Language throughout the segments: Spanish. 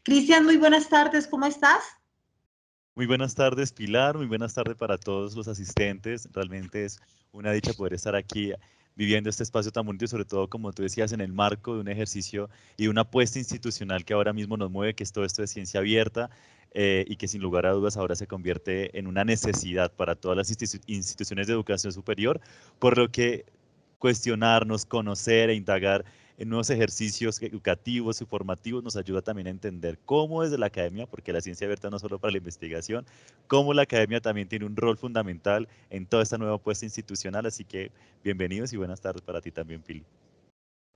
Cristian, muy buenas tardes, ¿cómo estás? Muy buenas tardes, Pilar. Muy buenas tardes para todos los asistentes. Realmente es una dicha poder estar aquí viviendo este espacio tan bonito y sobre todo, como tú decías, en el marco de un ejercicio y una apuesta institucional que ahora mismo nos mueve, que es todo esto de ciencia abierta y que sin lugar a dudas ahora se convierte en una necesidad para todas las instituciones de educación superior, por lo que cuestionarnos, conocer e indagar en nuevos ejercicios educativos y formativos nos ayuda también a entender cómo desde la academia, porque la ciencia abierta no solo para la investigación, cómo la academia también tiene un rol fundamental en toda esta nueva apuesta institucional. Así que bienvenidos y buenas tardes para ti también, Pili.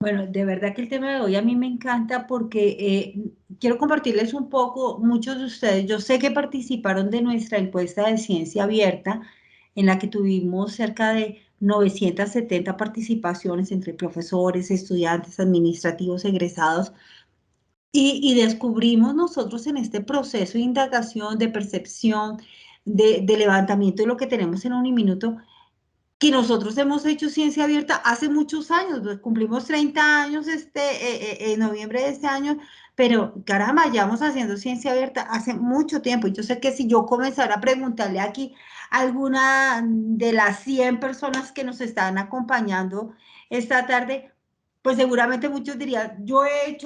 Bueno, de verdad que el tema de hoy a mí me encanta porque quiero compartirles un poco, muchos de ustedes, yo sé que participaron de nuestra encuesta de ciencia abierta, en la que tuvimos cerca de 970 participaciones entre profesores, estudiantes, administrativos, egresados, y descubrimos nosotros en este proceso de indagación, de percepción, de levantamiento de lo que tenemos en un minuto, que nosotros hemos hecho ciencia abierta hace muchos años, pues, cumplimos 30 años en noviembre de este año, pero caramba, llevamos haciendo ciencia abierta hace mucho tiempo. Y yo sé que si yo comenzara a preguntarle aquí a alguna de las 100 personas que nos están acompañando esta tarde, pues seguramente muchos dirían, yo he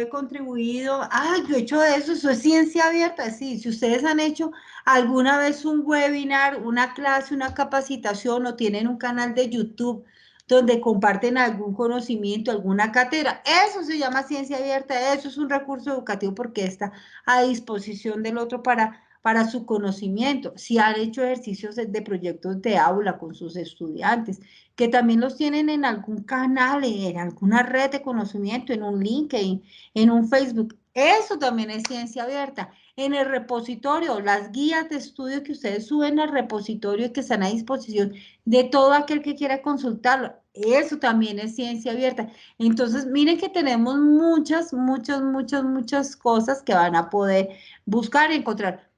contribuido, yo he hecho eso es ciencia abierta. Sí, si ustedes han hecho alguna vez un webinar, una clase, una capacitación o tienen un canal de YouTube donde comparten algún conocimiento, alguna cátedra, eso se llama ciencia abierta, eso es un recurso educativo porque está a disposición del otro para su conocimiento. Si han hecho ejercicios de proyectos de aula con sus estudiantes, que también los tienen en algún canal, en alguna red de conocimiento, en un LinkedIn, en un Facebook, eso también es ciencia abierta. En el repositorio, las guías de estudio que ustedes suben al repositorio y que están a disposición de todo aquel que quiera consultarlo, eso también es ciencia abierta. Entonces, miren que tenemos muchas cosas que van a poder buscar y encontrar.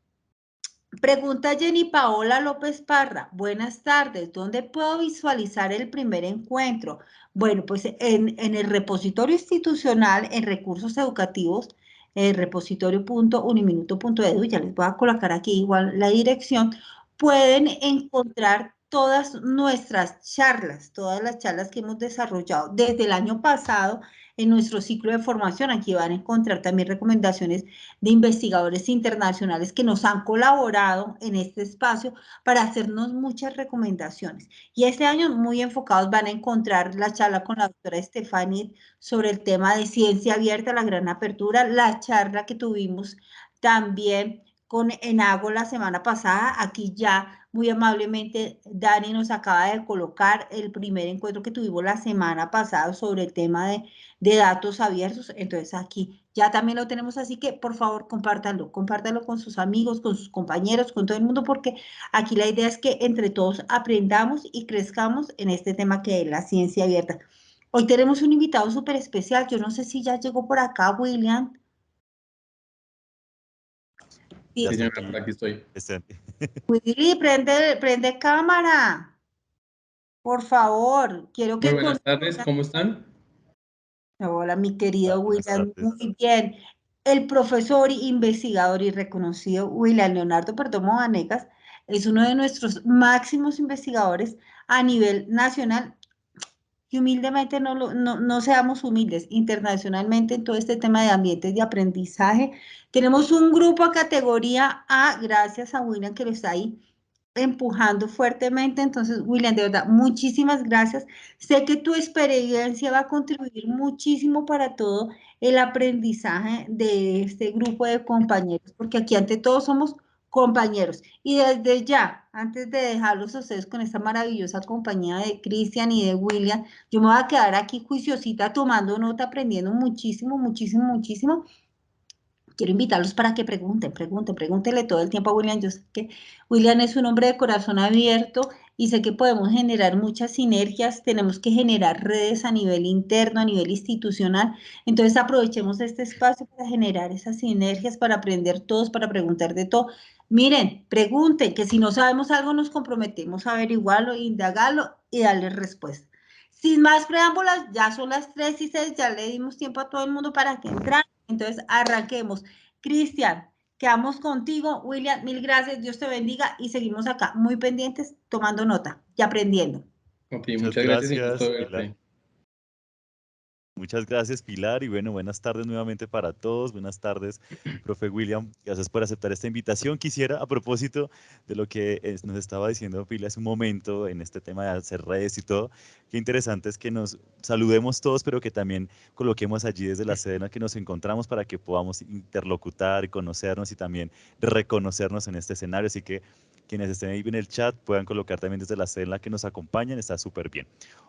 Pregunta Jenny Paola López Parra. Buenas tardes. ¿Dónde puedo visualizar el primer encuentro? Bueno, pues en el repositorio institucional en recursos educativos, repositorio.uniminuto.edu, ya les voy a colocar aquí igual la dirección, pueden encontrar todas nuestras charlas, todas las charlas que hemos desarrollado desde el año pasado en nuestro ciclo de formación. Aquí van a encontrar también recomendaciones de investigadores internacionales que nos han colaborado en este espacio para hacernos muchas recomendaciones. Y este año muy enfocados van a encontrar la charla con la doctora Stephanie sobre el tema de ciencia abierta, la gran apertura, la charla que tuvimos también con Enago la semana pasada. Aquí ya muy amablemente Dani nos acaba de colocar el primer encuentro que tuvimos la semana pasada sobre el tema de datos abiertos. Entonces aquí ya también lo tenemos, así que por favor compártanlo con sus amigos, con sus compañeros, con todo el mundo, porque aquí la idea es que entre todos aprendamos y crezcamos en este tema que es la ciencia abierta. Hoy tenemos un invitado súper especial, yo no sé si ya llegó por acá, William. Ya Sí, está señora, aquí. por aquí estoy. Willy, prende cámara, por favor, quiero Muy que buenas tardes, conozcan. ¿cómo están? Hola, mi querido Buenas William, tardes. muy bien. El profesor, investigador y reconocido William Leonardo Perdomo Vanegas es uno de nuestros máximos investigadores a nivel nacional y humildemente no seamos humildes, internacionalmente en todo este tema de ambientes de aprendizaje. Tenemos un grupo a categoría A, gracias a William que lo está ahí empujando fuertemente. Entonces, William, de verdad, muchísimas gracias. Sé que tu experiencia va a contribuir muchísimo para todo el aprendizaje de este grupo de compañeros, porque aquí ante todo somos compañeros. Y desde ya, antes de dejarlos a ustedes con esta maravillosa compañía de Cristian y de William, yo me voy a quedar aquí juiciosita tomando nota, aprendiendo muchísimo. Quiero invitarlos para que pregúntenle todo el tiempo a William. Yo sé que William es un hombre de corazón abierto y sé que podemos generar muchas sinergias, tenemos que generar redes a nivel interno, a nivel institucional. Entonces aprovechemos este espacio para generar esas sinergias, para aprender todos, para preguntar de todo. Miren, pregunten, que si no sabemos algo nos comprometemos a averiguarlo, indagarlo y darle respuesta. Sin más preámbulos, ya son las 3:06, ya le dimos tiempo a todo el mundo para que entrara. Entonces, arranquemos. Cristian, quedamos contigo. William, mil gracias, Dios te bendiga y seguimos acá muy pendientes, tomando nota y aprendiendo. Ok, Muchas muchas gracias y un gusto gracias, Pilar. verte. Muchas gracias, Pilar, y bueno, buenas tardes nuevamente para todos. Buenas tardes, profe William. Gracias por aceptar esta invitación. Quisiera, a propósito de lo que nos estaba diciendo Pilar hace un momento en este tema de hacer redes y todo, qué interesante es que nos saludemos todos, pero que también coloquemos allí desde la sede en la que nos encontramos para que podamos interlocutar, conocernos y también reconocernos en este escenario. Así que quienes estén ahí en el chat puedan colocar también desde la sede en la que nos acompañan, está súper bien.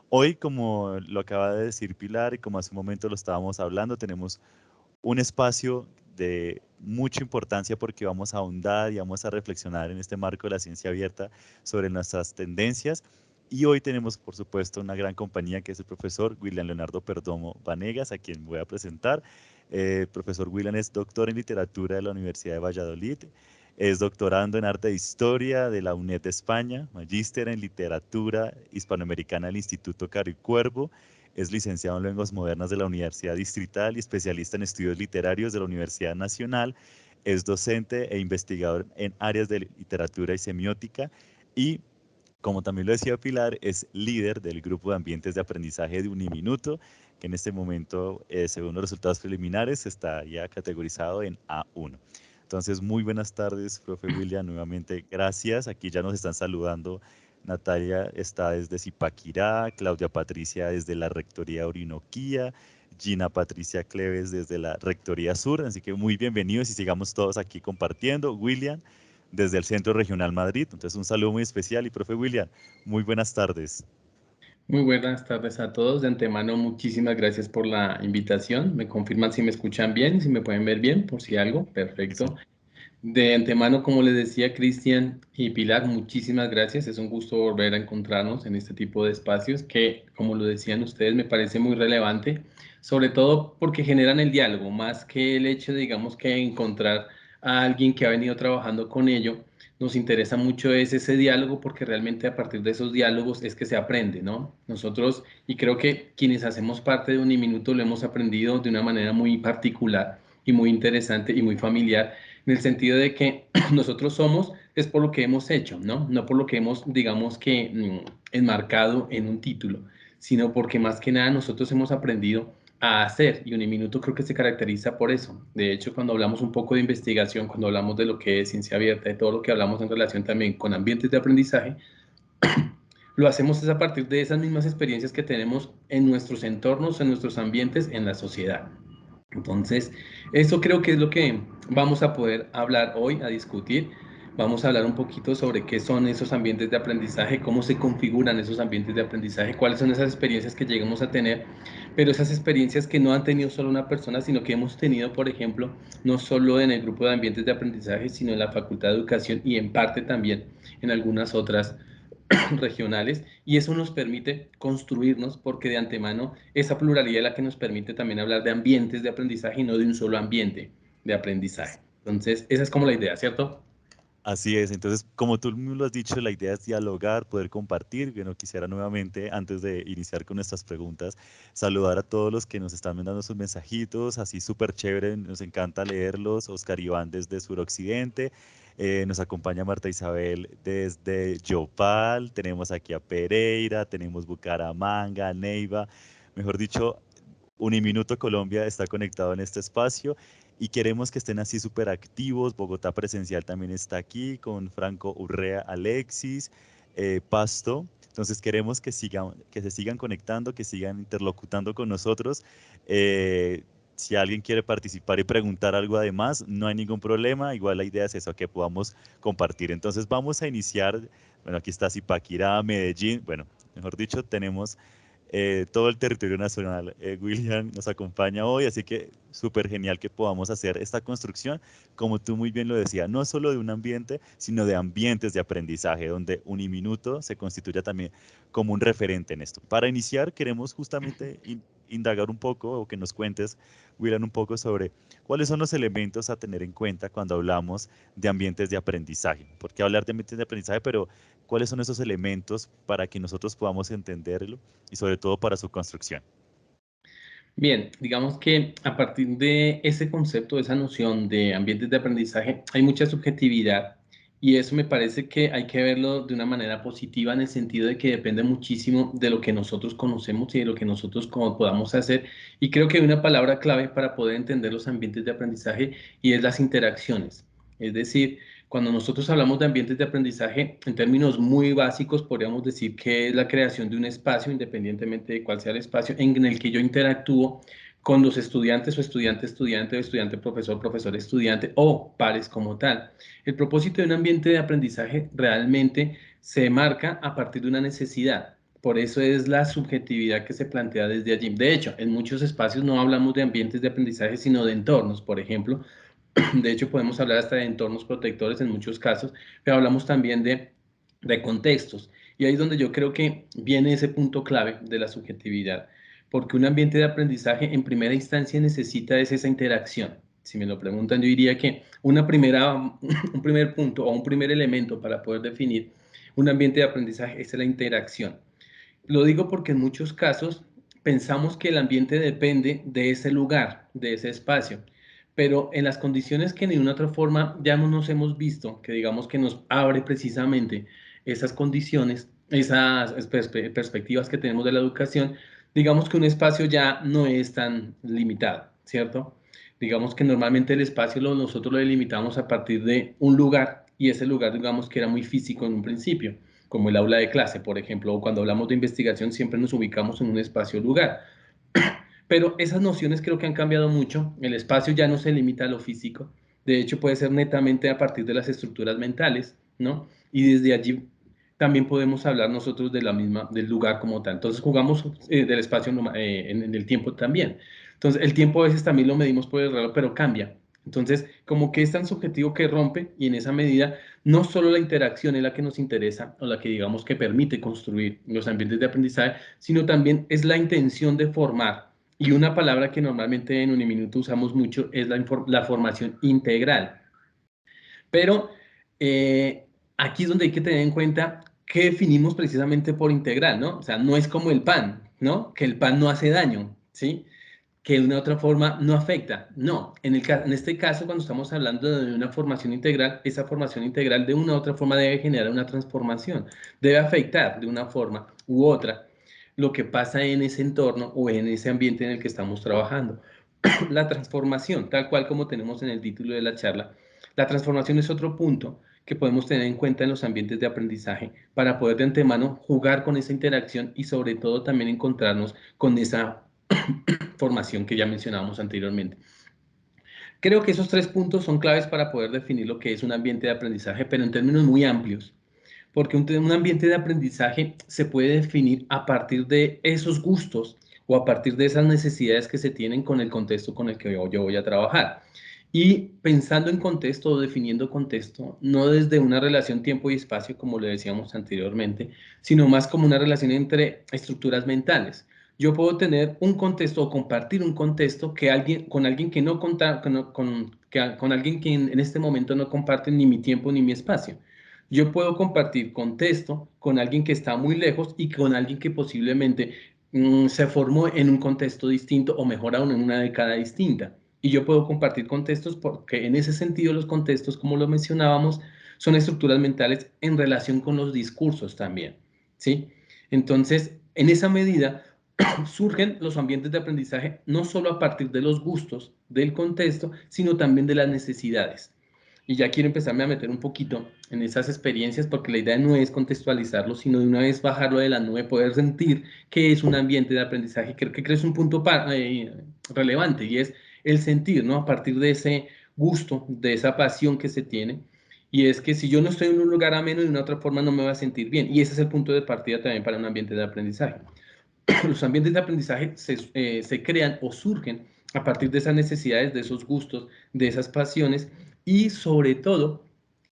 Hoy, como lo acaba de decir Pilar y como hace un momento lo estábamos hablando, tenemos un espacio de mucha importancia porque vamos a ahondar y vamos a reflexionar en este marco de la ciencia abierta sobre nuestras tendencias. Y hoy tenemos, por supuesto, una gran compañía que es el profesor William Leonardo Perdomo Vanegas, a quien voy a presentar. Profesor William es doctor en literatura de la Universidad de Valladolid, es doctorando en arte de historia de la UNED de España, magíster en literatura hispanoamericana del Instituto Caro y Cuervo, es licenciado en lenguas modernas de la Universidad Distrital y especialista en estudios literarios de la Universidad Nacional, es docente e investigador en áreas de literatura y semiótica y, como también lo decía Pilar, es líder del grupo de ambientes de aprendizaje de Uniminuto, que en este momento, según los resultados preliminares, está ya categorizado en A1. Entonces, muy buenas tardes, profe William, nuevamente gracias. Aquí ya nos están saludando. Natalia está desde Zipaquirá, Claudia Patricia desde la Rectoría Orinoquía, Gina Patricia Cleves desde la Rectoría Sur, así que muy bienvenidos y sigamos todos aquí compartiendo. William, desde el Centro Regional Madrid. Entonces, un saludo muy especial y profe William, muy buenas tardes. Muy buenas tardes a todos. De antemano, muchísimas gracias por la invitación. Me confirman si me escuchan bien, si me pueden ver bien, por si algo. Sí, sí. Perfecto. De antemano, como les decía Cristian y Pilar, muchísimas gracias. Es un gusto volver a encontrarnos en este tipo de espacios que, como lo decían ustedes, me parece muy relevante, sobre todo porque generan el diálogo, más que el hecho, digamos, que encontrar a alguien que ha venido trabajando con ello. Nos interesa mucho es ese diálogo porque realmente a partir de esos diálogos es que se aprende, ¿no? Nosotros, y creo que quienes hacemos parte de Uniminuto lo hemos aprendido de una manera muy particular y muy interesante y muy familiar en el sentido de que nosotros somos, es por lo que hemos hecho, ¿no? No por lo que hemos, digamos que, enmarcado en un título, sino porque más que nada nosotros hemos aprendido a hacer y Uniminuto creo que se caracteriza por eso. De hecho, cuando hablamos un poco de investigación, cuando hablamos de lo que es ciencia abierta, de todo lo que hablamos en relación también con ambientes de aprendizaje, lo hacemos es a partir de esas mismas experiencias que tenemos en nuestros entornos, en nuestros ambientes, en la sociedad. Entonces, eso creo que es lo que vamos a poder hablar hoy, a discutir. Vamos a hablar un poquito sobre qué son esos ambientes de aprendizaje, cómo se configuran esos ambientes de aprendizaje, cuáles son esas experiencias que llegamos a tener, pero esas experiencias que no han tenido solo una persona, sino que hemos tenido, por ejemplo, no solo en el grupo de ambientes de aprendizaje, sino en la Facultad de Educación y en parte también en algunas otras regionales y eso nos permite construirnos porque de antemano esa pluralidad es la que nos permite también hablar de ambientes de aprendizaje y no de un solo ambiente de aprendizaje. Entonces, esa es como la idea, ¿cierto? Así es, entonces, como tú mismo lo has dicho, la idea es dialogar, poder compartir. Bueno, quisiera nuevamente, antes de iniciar con nuestras preguntas, saludar a todos los que nos están mandando sus mensajitos, así súper chévere, nos encanta leerlos. Oscar Iván desde Suroccidente, nos acompaña Marta Isabel desde Yopal, tenemos aquí a Pereira, tenemos Bucaramanga, Neiva, mejor dicho, Uniminuto Colombia está conectado en este espacio y queremos que estén así súper activos. Bogotá Presencial también está aquí con Franco Urrea, Alexis, Pasto. Entonces queremos que se sigan conectando, que sigan interlocutando con nosotros. Si alguien quiere participar y preguntar algo además, no hay ningún problema. Igual la idea es eso, que podamos compartir. Entonces vamos a iniciar. Bueno, aquí está Zipaquirá, Medellín. Bueno, mejor dicho, tenemos todo el territorio nacional. William nos acompaña hoy, así que súper genial que podamos hacer esta construcción, como tú muy bien lo decías, no solo de un ambiente, sino de ambientes de aprendizaje, donde Uniminuto se constituya también como un referente en esto. Para iniciar, queremos justamente indagar un poco, o que nos cuentes, William, un poco sobre cuáles son los elementos a tener en cuenta cuando hablamos de ambientes de aprendizaje. ¿Por qué hablar de ambientes de aprendizaje? Pero cuáles son esos elementos para que nosotros podamos entenderlo y sobre todo para su construcción. Bien, digamos que a partir de ese concepto, de esa noción de ambientes de aprendizaje, hay mucha subjetividad y eso me parece que hay que verlo de una manera positiva en el sentido de que depende muchísimo de lo que nosotros conocemos y de lo que nosotros como podamos hacer. Y creo que hay una palabra clave para poder entender los ambientes de aprendizaje y es las interacciones. Es decir, cuando nosotros hablamos de ambientes de aprendizaje, en términos muy básicos, podríamos decir que es la creación de un espacio, independientemente de cuál sea el espacio, en el que yo interactúo con los estudiantes o estudiante-estudiante o estudiante-profesor, profesor-estudiante o pares como tal. El propósito de un ambiente de aprendizaje realmente se marca a partir de una necesidad. Por eso es la subjetividad que se plantea desde allí. De hecho, en muchos espacios no hablamos de ambientes de aprendizaje, sino de entornos, por ejemplo, de hecho, podemos hablar hasta de entornos protectores en muchos casos, pero hablamos también de contextos. Y ahí es donde yo creo que viene ese punto clave de la subjetividad, porque un ambiente de aprendizaje en primera instancia necesita esa interacción. Si me lo preguntan, yo diría que un primer punto o un primer elemento para poder definir un ambiente de aprendizaje es la interacción. Lo digo porque en muchos casos pensamos que el ambiente depende de ese lugar, de ese espacio, pero en las condiciones que de una otra forma ya no nos hemos visto, que digamos que nos abre precisamente esas condiciones, esas perspectivas que tenemos de la educación, digamos que un espacio ya no es tan limitado, ¿cierto? Digamos que normalmente el espacio nosotros lo delimitamos a partir de un lugar y ese lugar digamos que era muy físico en un principio como el aula de clase, por ejemplo, o cuando hablamos de investigación siempre nos ubicamos en un espacio-lugar. Pero esas nociones creo que han cambiado mucho. El espacio ya no se limita a lo físico. De hecho, puede ser netamente a partir de las estructuras mentales, ¿no? Y desde allí también podemos hablar nosotros de del lugar como tal. Entonces jugamos del espacio en el tiempo también. Entonces el tiempo a veces también lo medimos por el reloj, pero cambia. Entonces, como que es tan subjetivo que rompe y en esa medida no solo la interacción es la que nos interesa o la que digamos que permite construir los ambientes de aprendizaje, sino también es la intención de formar. Y una palabra que normalmente en Uniminuto usamos mucho es la formación integral. Pero aquí es donde hay que tener en cuenta qué definimos precisamente por integral, ¿no? O sea, no es como el pan, ¿no? Que el pan no hace daño, ¿sí? Que de una otra forma no afecta. No, en este caso, cuando estamos hablando de una formación integral, esa formación integral de una u otra forma debe generar una transformación, debe afectar de una forma u otra lo que pasa en ese entorno o en ese ambiente en el que estamos trabajando. La transformación, tal cual como tenemos en el título de la charla, la transformación es otro punto que podemos tener en cuenta en los ambientes de aprendizaje para poder de antemano jugar con esa interacción y sobre todo también encontrarnos con esa formación que ya mencionábamos anteriormente. Creo que esos tres puntos son claves para poder definir lo que es un ambiente de aprendizaje, pero en términos muy amplios, porque un ambiente de aprendizaje se puede definir a partir de esos gustos o a partir de esas necesidades que se tienen con el contexto con el que yo voy a trabajar. Y pensando en contexto o definiendo contexto, no desde una relación tiempo y espacio, como le decíamos anteriormente, sino más como una relación entre estructuras mentales. Yo puedo tener un contexto o compartir un contexto con alguien que no con alguien que en este momento no comparte ni mi tiempo ni mi espacio. Yo puedo compartir contexto con alguien que está muy lejos y con alguien que posiblemente se formó en un contexto distinto o mejor aún en una década distinta. Y yo puedo compartir contextos porque en ese sentido los contextos, como lo mencionábamos, son estructuras mentales en relación con los discursos también, ¿sí? Entonces, en esa medida surgen los ambientes de aprendizaje no solo a partir de los gustos del contexto, sino también de las necesidades. Y ya quiero empezarme a meter un poquito en esas experiencias porque la idea no es contextualizarlo, sino de una vez bajarlo de la nube, poder sentir qué es un ambiente de aprendizaje. Creo que es un punto relevante y es el sentir, ¿no? A partir de ese gusto, de esa pasión que se tiene. Y es que si yo no estoy en un lugar ameno, de una otra forma no me voy a sentir bien. Y ese es el punto de partida también para un ambiente de aprendizaje. Los ambientes de aprendizaje se crean o surgen a partir de esas necesidades, de esos gustos, de esas pasiones y sobre todo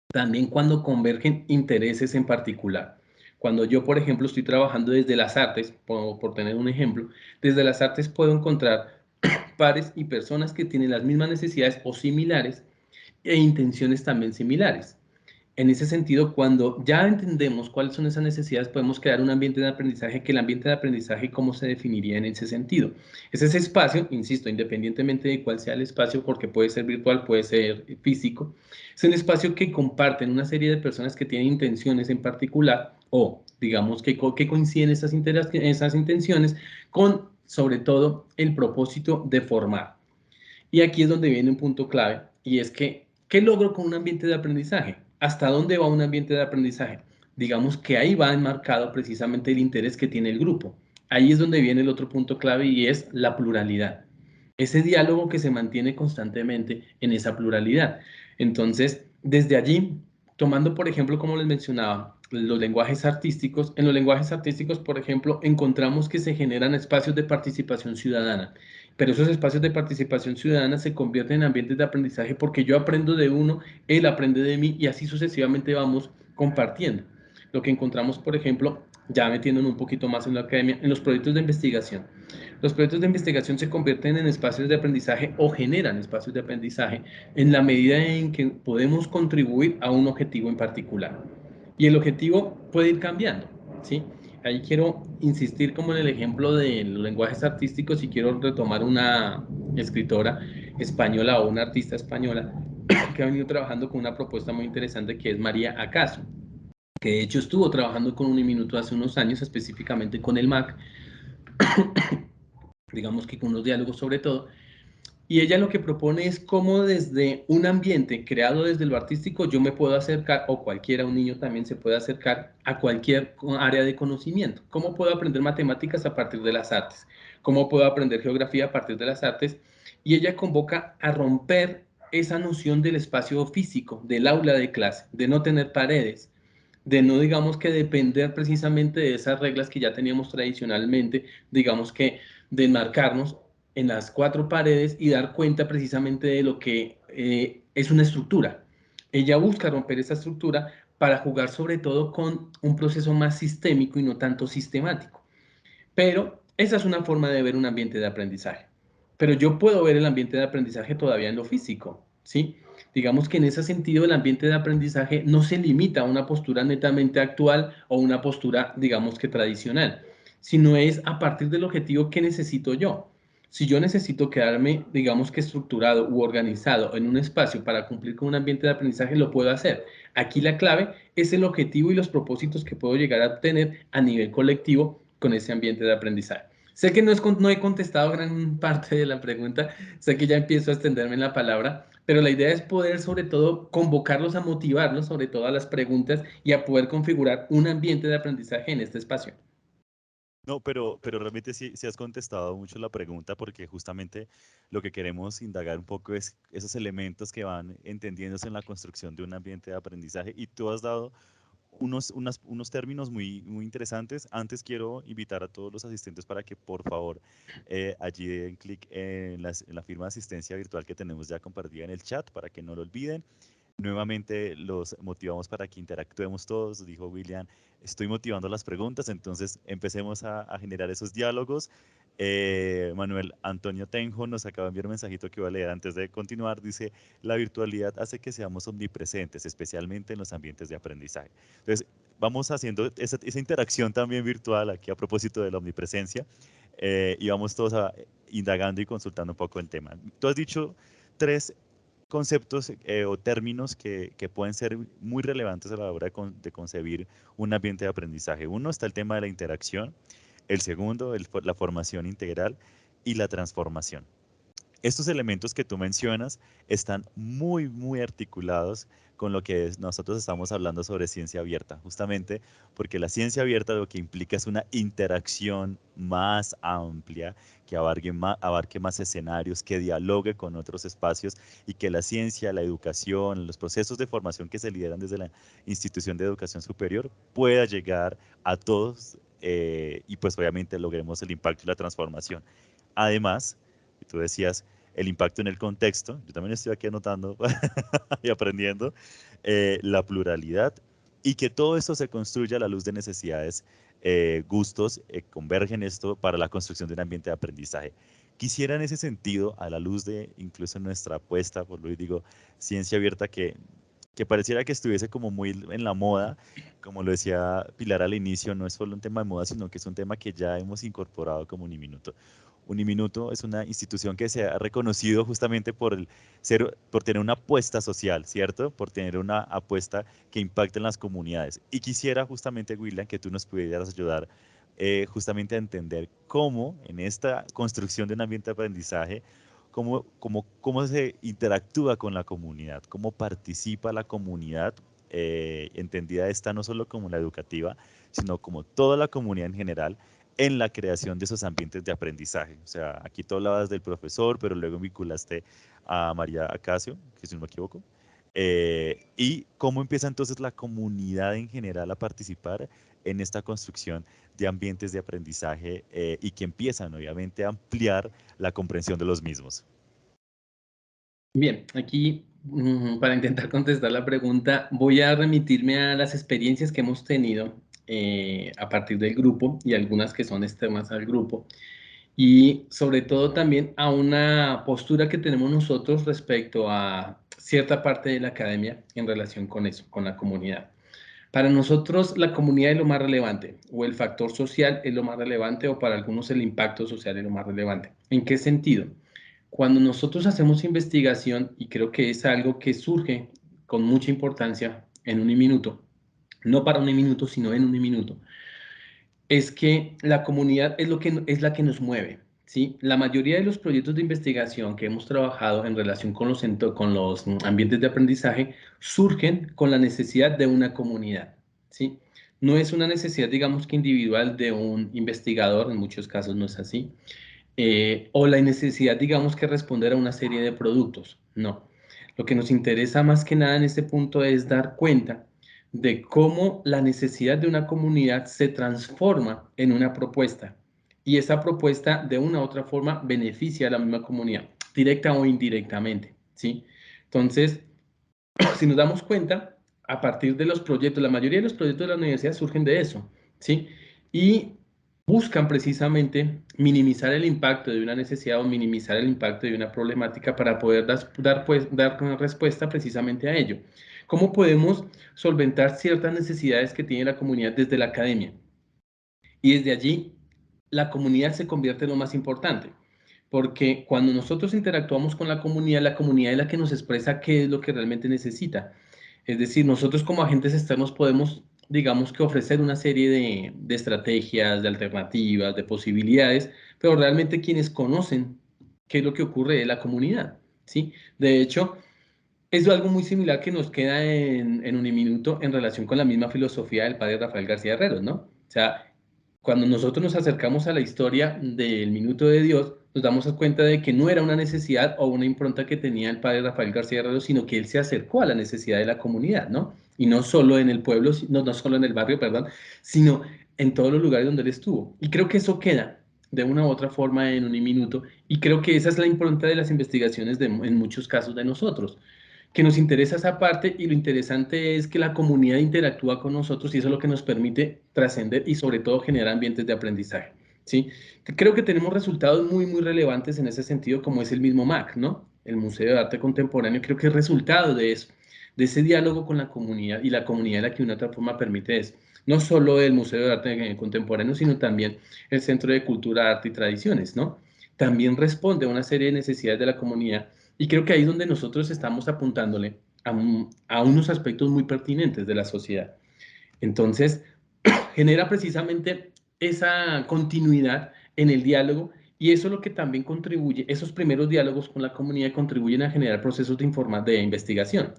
también cuando convergen intereses en particular. Cuando yo, por ejemplo, estoy trabajando desde las artes, por tener un ejemplo, desde las artes puedo encontrar pares y personas que tienen las mismas necesidades o similares e intenciones también similares. en ese sentido, cuando ya entendemos cuáles son esas necesidades, podemos crear un ambiente de aprendizaje, que el ambiente de aprendizaje, ¿cómo se definiría en ese sentido? Es ese espacio, insisto, independientemente de cuál sea el espacio, porque puede ser virtual, puede ser físico, es un espacio que comparten una serie de personas que tienen intenciones en particular, o digamos que coinciden esas intenciones con, sobre todo, el propósito de formar. Y aquí es donde viene un punto clave, y es que, ¿qué logro con un ambiente de aprendizaje? ¿Hasta dónde va un ambiente de aprendizaje? Digamos que ahí va enmarcado precisamente el interés que tiene el grupo. Ahí es donde viene el otro punto clave, y es la pluralidad. Ese diálogo que se mantiene constantemente en esa pluralidad. Entonces, desde allí, tomando por ejemplo, como les mencionaba, los lenguajes artísticos, en los lenguajes artísticos, por ejemplo, encontramos que se generan espacios de participación ciudadana, pero esos espacios de participación ciudadana se convierten en ambientes de aprendizaje porque yo aprendo de uno, él aprende de mí, y así sucesivamente vamos compartiendo. Lo que encontramos, por ejemplo, ya metiéndonos un poquito más en la academia, en los proyectos de investigación. Los proyectos de investigación se convierten en espacios de aprendizaje, o generan espacios de aprendizaje, en la medida en que podemos contribuir a un objetivo en particular. Y el objetivo puede ir cambiando, ¿sí? Ahí quiero insistir como en el ejemplo de los lenguajes artísticos, y quiero retomar una escritora española o una artista española que ha venido trabajando con una propuesta muy interesante, que es María Acaso, que de hecho estuvo trabajando con Uniminuto hace unos años, específicamente con el MAC, digamos que con unos diálogos sobre todo, y ella lo que propone es cómo desde un ambiente creado desde lo artístico yo me puedo acercar, o cualquiera, un niño también se puede acercar a cualquier área de conocimiento. ¿Cómo puedo aprender matemáticas a partir de las artes? ¿Cómo puedo aprender geografía a partir de las artes? Y ella convoca a romper esa noción del espacio físico, del aula de clase, de no tener paredes, de no, digamos, que depender precisamente de esas reglas que ya teníamos tradicionalmente, digamos que de enmarcarnos en las cuatro paredes y dar cuenta precisamente de lo que es una estructura. Ella busca romper esa estructura para jugar sobre todo con un proceso más sistémico y no tanto sistemático. Pero esa es una forma de ver un ambiente de aprendizaje. Pero yo puedo ver el ambiente de aprendizaje todavía en lo físico, ¿sí? Digamos que en ese sentido el ambiente de aprendizaje no se limita a una postura netamente actual o una postura, digamos que tradicional, sino es a partir del objetivo que necesito yo. Si yo necesito quedarme, digamos que estructurado u organizado en un espacio para cumplir con un ambiente de aprendizaje, lo puedo hacer. Aquí la clave es el objetivo y los propósitos que puedo llegar a tener a nivel colectivo con ese ambiente de aprendizaje. Sé que no he contestado gran parte de la pregunta, sé que ya empiezo a extenderme en la palabra, pero la idea es poder sobre todo convocarlos a motivarlos sobre todo a las preguntas y a poder configurar un ambiente de aprendizaje en este espacio. No, pero realmente sí has contestado mucho la pregunta porque justamente lo que queremos indagar un poco es esos elementos que van entendiéndose en la construcción de un ambiente de aprendizaje y tú has dado unos términos muy interesantes. Antes quiero invitar a todos los asistentes para que por favor allí den clic en la firma de asistencia virtual que tenemos ya compartida en el chat para que no lo olviden. Nuevamente los motivamos para que interactuemos todos, dijo William, estoy motivando las preguntas, entonces empecemos a generar esos diálogos. Manuel Antonio Tenjo nos acaba de enviar un mensajito que voy a leer antes de continuar, dice, la virtualidad hace que seamos omnipresentes, especialmente en los ambientes de aprendizaje. Entonces, vamos haciendo esa interacción también virtual aquí a propósito de la omnipresencia y vamos todos indagando y consultando un poco el tema. Tú has dicho tres conceptos o términos que pueden ser muy relevantes a la hora de concebir un ambiente de aprendizaje. Uno está el tema de la interacción, el segundo, la formación integral y la transformación. Estos elementos que tú mencionas están muy articulados con lo que nosotros estamos hablando sobre ciencia abierta, justamente porque la ciencia abierta lo que implica es una interacción más amplia, que abarque más escenarios, que dialogue con otros espacios y que la ciencia, la educación, los procesos de formación que se lideran desde la institución de educación superior pueda llegar a todos y pues obviamente logremos el impacto y la transformación. Además, y tú decías, el impacto en el contexto, yo también estoy aquí anotando y aprendiendo, la pluralidad y que todo esto se construya a la luz de necesidades, gustos, convergen esto para la construcción de un ambiente de aprendizaje. Quisiera en ese sentido, a la luz de incluso nuestra apuesta, por lo que digo, ciencia abierta, que que pareciera que estuviese como muy en la moda, como lo decía Pilar al inicio, no es solo un tema de moda, sino que es un tema que ya hemos incorporado como Uniminuto. Uniminuto es una institución que se ha reconocido justamente por tener una apuesta social, ¿cierto? Por tener una apuesta que impacte en las comunidades. Y quisiera justamente, William, que tú nos pudieras ayudar justamente a entender cómo en esta construcción de un ambiente de aprendizaje, cómo se interactúa con la comunidad, cómo participa la comunidad, entendida esta no solo como la educativa, sino como toda la comunidad en general, en la creación de esos ambientes de aprendizaje. O sea, aquí tú hablabas del profesor, pero luego vinculaste a María Acacio, que si no me equivoco, y cómo empieza entonces la comunidad en general a participar en esta construcción de ambientes de aprendizaje y que empiezan obviamente a ampliar la comprensión de los mismos. Bien, aquí para intentar contestar la pregunta, voy a remitirme a las experiencias que hemos tenido a partir del grupo y algunas que son externas al grupo. Y sobre todo también a una postura que tenemos nosotros respecto a cierta parte de la academia en relación con eso, con la comunidad. Para nosotros la comunidad es lo más relevante, o el factor social es lo más relevante, o para algunos el impacto social es lo más relevante. ¿En qué sentido? Cuando nosotros hacemos investigación, y creo que es algo que surge con mucha importancia en Uniminuto, no para Uniminuto, sino en Uniminuto, es que la comunidad es la que nos mueve, ¿sí? La mayoría de los proyectos de investigación que hemos trabajado en relación con los ambientes de aprendizaje surgen con la necesidad de una comunidad, ¿sí? No es una necesidad, digamos que individual de un investigador, en muchos casos no es así, o la necesidad, digamos que responder a una serie de productos, no. Lo que nos interesa más que nada en este punto es dar cuenta de cómo la necesidad de una comunidad se transforma en una propuesta y esa propuesta de una u otra forma beneficia a la misma comunidad, directa o indirectamente, ¿sí? Entonces, si nos damos cuenta, a partir de los proyectos, la mayoría de los proyectos de la universidad surgen de eso, ¿sí? Y buscan precisamente minimizar el impacto de una necesidad o minimizar el impacto de una problemática para poder dar una respuesta precisamente a ello. ¿Cómo podemos solventar ciertas necesidades que tiene la comunidad desde la academia? Y desde allí, la comunidad se convierte en lo más importante, porque cuando nosotros interactuamos con la comunidad es la que nos expresa qué es lo que realmente necesita. Es decir, nosotros como agentes externos podemos, digamos que ofrecer una serie de estrategias, de alternativas, de posibilidades, pero realmente quienes conocen qué es lo que ocurre es la comunidad, ¿sí? De hecho, es algo muy similar que nos queda en Uniminuto en relación con la misma filosofía del padre Rafael García Herreros, ¿no? O sea, cuando nosotros nos acercamos a la historia del Minuto de Dios, nos damos cuenta de que no era una necesidad o una impronta que tenía el padre Rafael García Herrero, sino que él se acercó a la necesidad de la comunidad, ¿no? Y no solo en el pueblo, no solo en el barrio, perdón, sino en todos los lugares donde él estuvo. Y creo que eso queda de una u otra forma en Uniminuto, y creo que esa es la impronta de las investigaciones en muchos casos de nosotros, que nos interesa esa parte, y lo interesante es que la comunidad interactúa con nosotros y eso es lo que nos permite trascender y sobre todo generar ambientes de aprendizaje, ¿sí? Creo que tenemos resultados muy, muy relevantes en ese sentido, como es el mismo MAC, ¿no? El Museo de Arte Contemporáneo, creo que es resultado de eso, de ese diálogo con la comunidad, y la comunidad la que de una otra forma permite eso. No solo el Museo de Arte Contemporáneo, sino también el Centro de Cultura, Arte y Tradiciones, ¿no? También responde a una serie de necesidades de la comunidad, y creo que ahí es donde nosotros estamos apuntándole a unos aspectos muy pertinentes de la sociedad. Entonces, genera precisamente esa continuidad en el diálogo, y eso es lo que también contribuye, esos primeros diálogos con la comunidad contribuyen a generar procesos de investigación.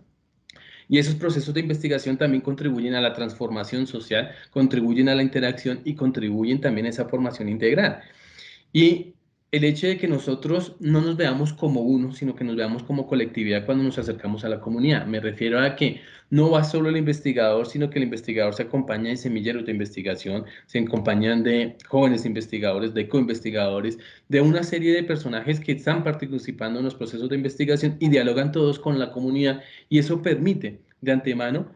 Y esos procesos de investigación también contribuyen a la transformación social, contribuyen a la interacción y contribuyen también a esa formación integral. Y el hecho de que nosotros no nos veamos como uno, sino que nos veamos como colectividad cuando nos acercamos a la comunidad. Me refiero a que no va solo el investigador, sino que el investigador se acompaña de semilleros de investigación, se acompañan de jóvenes investigadores, de coinvestigadores, de una serie de personajes que están participando en los procesos de investigación y dialogan todos con la comunidad, y eso permite de antemano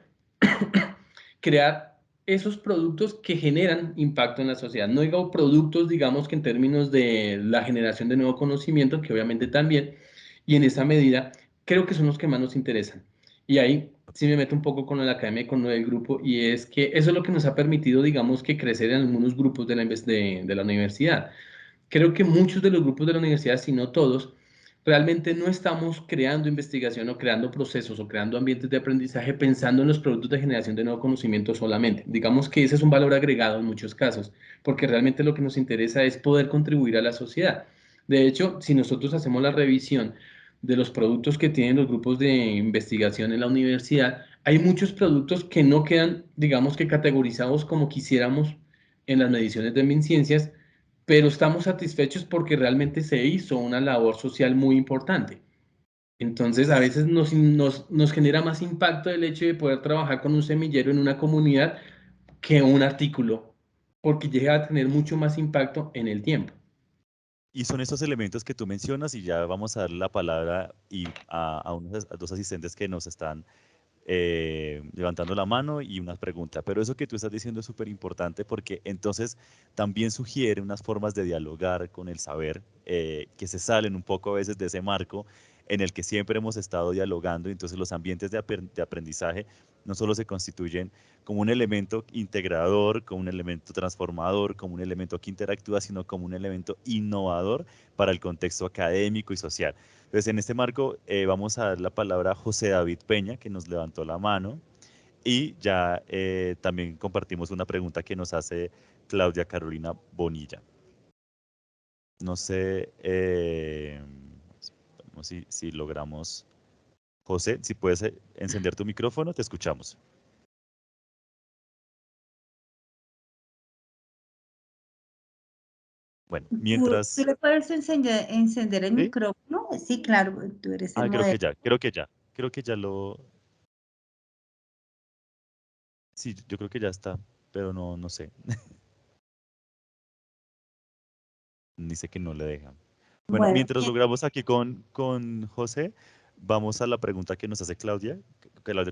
crear esos productos que generan impacto en la sociedad. No digo productos, digamos que en términos de la generación de nuevo conocimiento, que obviamente también, y en esa medida creo que son los que más nos interesan. Y ahí sí me meto un poco con la academia, con el grupo, y es que eso es lo que nos ha permitido, digamos, que crecer en algunos grupos de la universidad. Creo que muchos de los grupos de la universidad, si no todos, realmente no estamos creando investigación o creando procesos o creando ambientes de aprendizaje pensando en los productos de generación de nuevo conocimiento solamente. Digamos que ese es un valor agregado en muchos casos, porque realmente lo que nos interesa es poder contribuir a la sociedad. De hecho, si nosotros hacemos la revisión de los productos que tienen los grupos de investigación en la universidad, hay muchos productos que no quedan, digamos que categorizados como quisiéramos en las mediciones de MinCiencias, pero estamos satisfechos porque realmente se hizo una labor social muy importante. Entonces, a veces nos genera más impacto el hecho de poder trabajar con un semillero en una comunidad que un artículo, porque llega a tener mucho más impacto en el tiempo. Y son estos elementos que tú mencionas y ya vamos a dar la palabra a dos asistentes que nos están levantando la mano y una pregunta. Pero eso que tú estás diciendo es súper importante porque entonces también sugiere unas formas de dialogar con el saber que se salen un poco a veces de ese marco en el que siempre hemos estado dialogando. Y entonces los ambientes de aprendizaje no solo se constituyen como un elemento integrador, como un elemento transformador, como un elemento que interactúa, sino como un elemento innovador para el contexto académico y social. Entonces, en este marco, vamos a dar la palabra a José David Peña, que nos levantó la mano, y ya también compartimos una pregunta que nos hace Claudia Carolina Bonilla. No sé si logramos. José, si puedes encender tu micrófono, te escuchamos. Bueno, ¿Tú mientras... le puedes encender el ¿Sí? micrófono? Sí, claro, tú eres el modelo. Creo que ya lo... Sí, yo creo que ya está, pero no sé. Dice que no le dejan. Bueno, Bueno, mientras logramos aquí con José, vamos a la pregunta que nos hace Claudia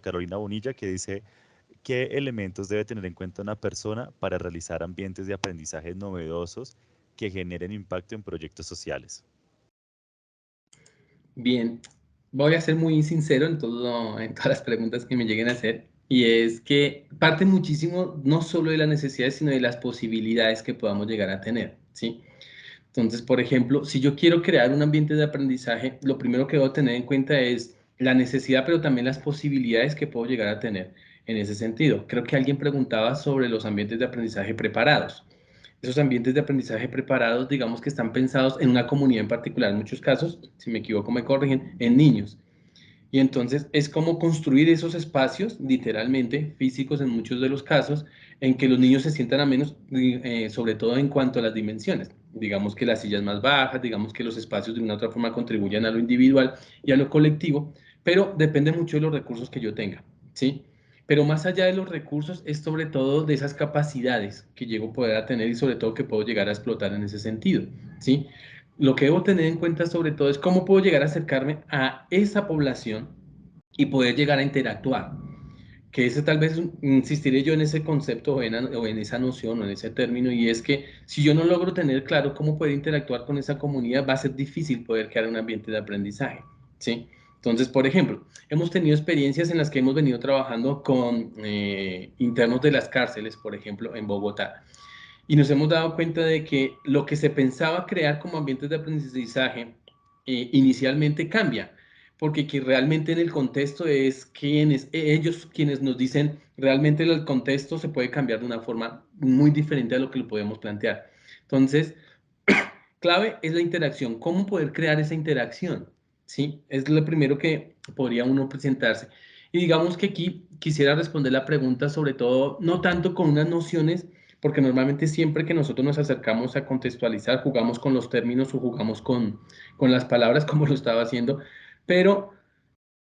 Carolina Bonilla, que dice, ¿qué elementos debe tener en cuenta una persona para realizar ambientes de aprendizaje novedosos que generen impacto en proyectos sociales? Bien, voy a ser muy sincero en todas las preguntas que me lleguen a hacer, y es que parte muchísimo no solo de las necesidades, sino de las posibilidades que podamos llegar a tener, ¿sí? Entonces, por ejemplo, si yo quiero crear un ambiente de aprendizaje, lo primero que debo tener en cuenta es la necesidad, pero también las posibilidades que puedo llegar a tener en ese sentido. Creo que alguien preguntaba sobre los ambientes de aprendizaje preparados. Esos ambientes de aprendizaje preparados, digamos que están pensados en una comunidad en particular, en muchos casos, si me equivoco me corrigen, en niños. Y entonces es como construir esos espacios, literalmente, físicos en muchos de los casos, en que los niños se sientan a menos, sobre todo en cuanto a las dimensiones. Digamos que las sillas más bajas, digamos que los espacios de una u otra forma contribuyan a lo individual y a lo colectivo, pero depende mucho de los recursos que yo tenga, ¿sí? Pero más allá de los recursos, es sobre todo de esas capacidades que llego a poder tener y sobre todo que puedo llegar a explotar en ese sentido, ¿sí? Lo que debo tener en cuenta sobre todo es cómo puedo llegar a acercarme a esa población y poder llegar a interactuar. Que ese tal vez insistiré yo en ese concepto o en esa noción o en ese término, y es que si yo no logro tener claro cómo poder interactuar con esa comunidad, va a ser difícil poder crear un ambiente de aprendizaje, ¿sí? Entonces, por ejemplo, hemos tenido experiencias en las que hemos venido trabajando con internos de las cárceles, por ejemplo, en Bogotá. Y nos hemos dado cuenta de que lo que se pensaba crear como ambientes de aprendizaje inicialmente cambia, porque que realmente en el contexto es ellos quienes nos dicen realmente el contexto se puede cambiar de una forma muy diferente a lo que lo podemos plantear. Entonces, clave es la interacción, cómo poder crear esa interacción, ¿sí? Es lo primero que podría uno presentarse. Y digamos que aquí quisiera responder la pregunta sobre todo, no tanto con unas nociones, porque normalmente siempre que nosotros nos acercamos a contextualizar, jugamos con los términos o jugamos con las palabras como lo estaba haciendo, pero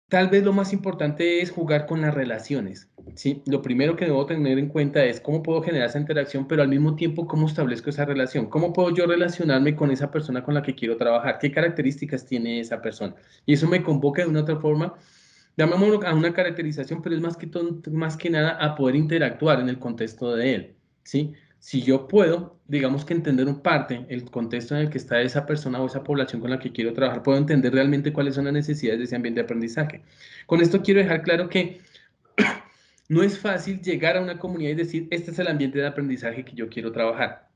tal vez lo más importante es jugar con las relaciones, ¿sí? Lo primero que debo tener en cuenta es cómo puedo generar esa interacción, pero al mismo tiempo cómo establezco esa relación, cómo puedo yo relacionarme con esa persona con la que quiero trabajar, qué características tiene esa persona. Y eso me convoca de una otra forma, llamémoslo a una caracterización, pero es más que nada a poder interactuar en el contexto de él, ¿sí? Si yo puedo, digamos que entender un parte, el contexto en el que está esa persona o esa población con la que quiero trabajar, puedo entender realmente cuáles son las necesidades de ese ambiente de aprendizaje. Con esto quiero dejar claro que no es fácil llegar a una comunidad y decir, este es el ambiente de aprendizaje que yo quiero trabajar.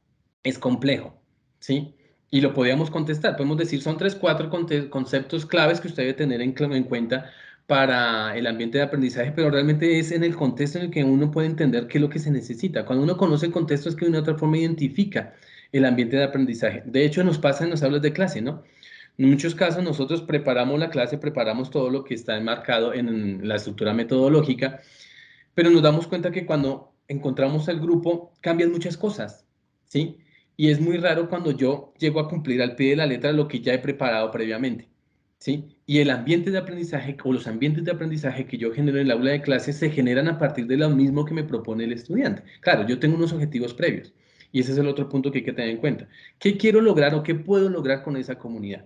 Es complejo, ¿sí? Y lo podíamos contestar. Podemos decir, son 3, 4 conceptos claves que usted debe tener en cuenta para el ambiente de aprendizaje, pero realmente es en el contexto en el que uno puede entender qué es lo que se necesita. Cuando uno conoce el contexto es que de una otra forma identifica el ambiente de aprendizaje. De hecho, nos pasa en las aulas de clase, ¿no? En muchos casos nosotros preparamos la clase, preparamos todo lo que está enmarcado en la estructura metodológica, pero nos damos cuenta que cuando encontramos el grupo cambian muchas cosas, ¿sí? Y es muy raro cuando yo llego a cumplir al pie de la letra lo que ya he preparado previamente, ¿sí? Y el ambiente de aprendizaje o los ambientes de aprendizaje que yo genero en el aula de clases se generan a partir de lo mismo que me propone el estudiante. Claro, yo tengo unos objetivos previos y ese es el otro punto que hay que tener en cuenta. ¿Qué quiero lograr o qué puedo lograr con esa comunidad?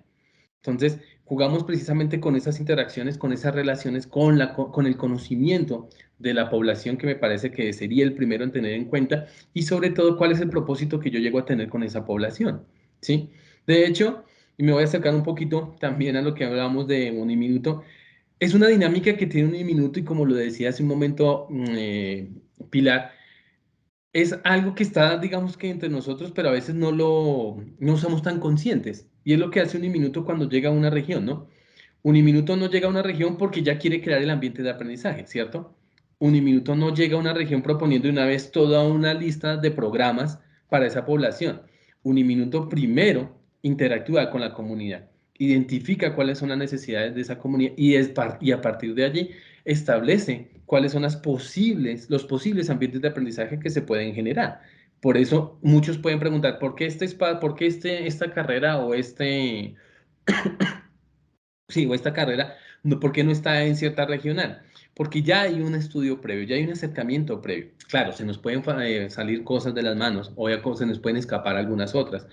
Entonces, jugamos precisamente con esas interacciones, con esas relaciones, con el conocimiento de la población, que me parece que sería el primero en tener en cuenta, y sobre todo, cuál es el propósito que yo llego a tener con esa población, ¿sí? De hecho, y me voy a acercar un poquito también a lo que hablábamos de Uniminuto, es una dinámica que tiene Uniminuto y como lo decía hace un momento Pilar, es algo que está, digamos que entre nosotros, pero a veces no somos tan conscientes. Y es lo que hace Uniminuto cuando llega a una región, ¿no? Uniminuto no llega a una región porque ya quiere crear el ambiente de aprendizaje, ¿cierto? Uniminuto no llega a una región proponiendo de una vez toda una lista de programas para esa población. Uniminuto primero interactúa con la comunidad, identifica cuáles son las necesidades de esa comunidad y a partir de allí establece cuáles son los posibles ambientes de aprendizaje que se pueden generar. Por eso muchos pueden preguntar, ¿por qué esta carrera o sí, o esta carrera, no, ¿por qué no está en cierta regional? Porque ya hay un estudio previo, ya hay un acercamiento previo. Claro, se nos pueden salir cosas de las manos, o ya se nos pueden escapar algunas otras.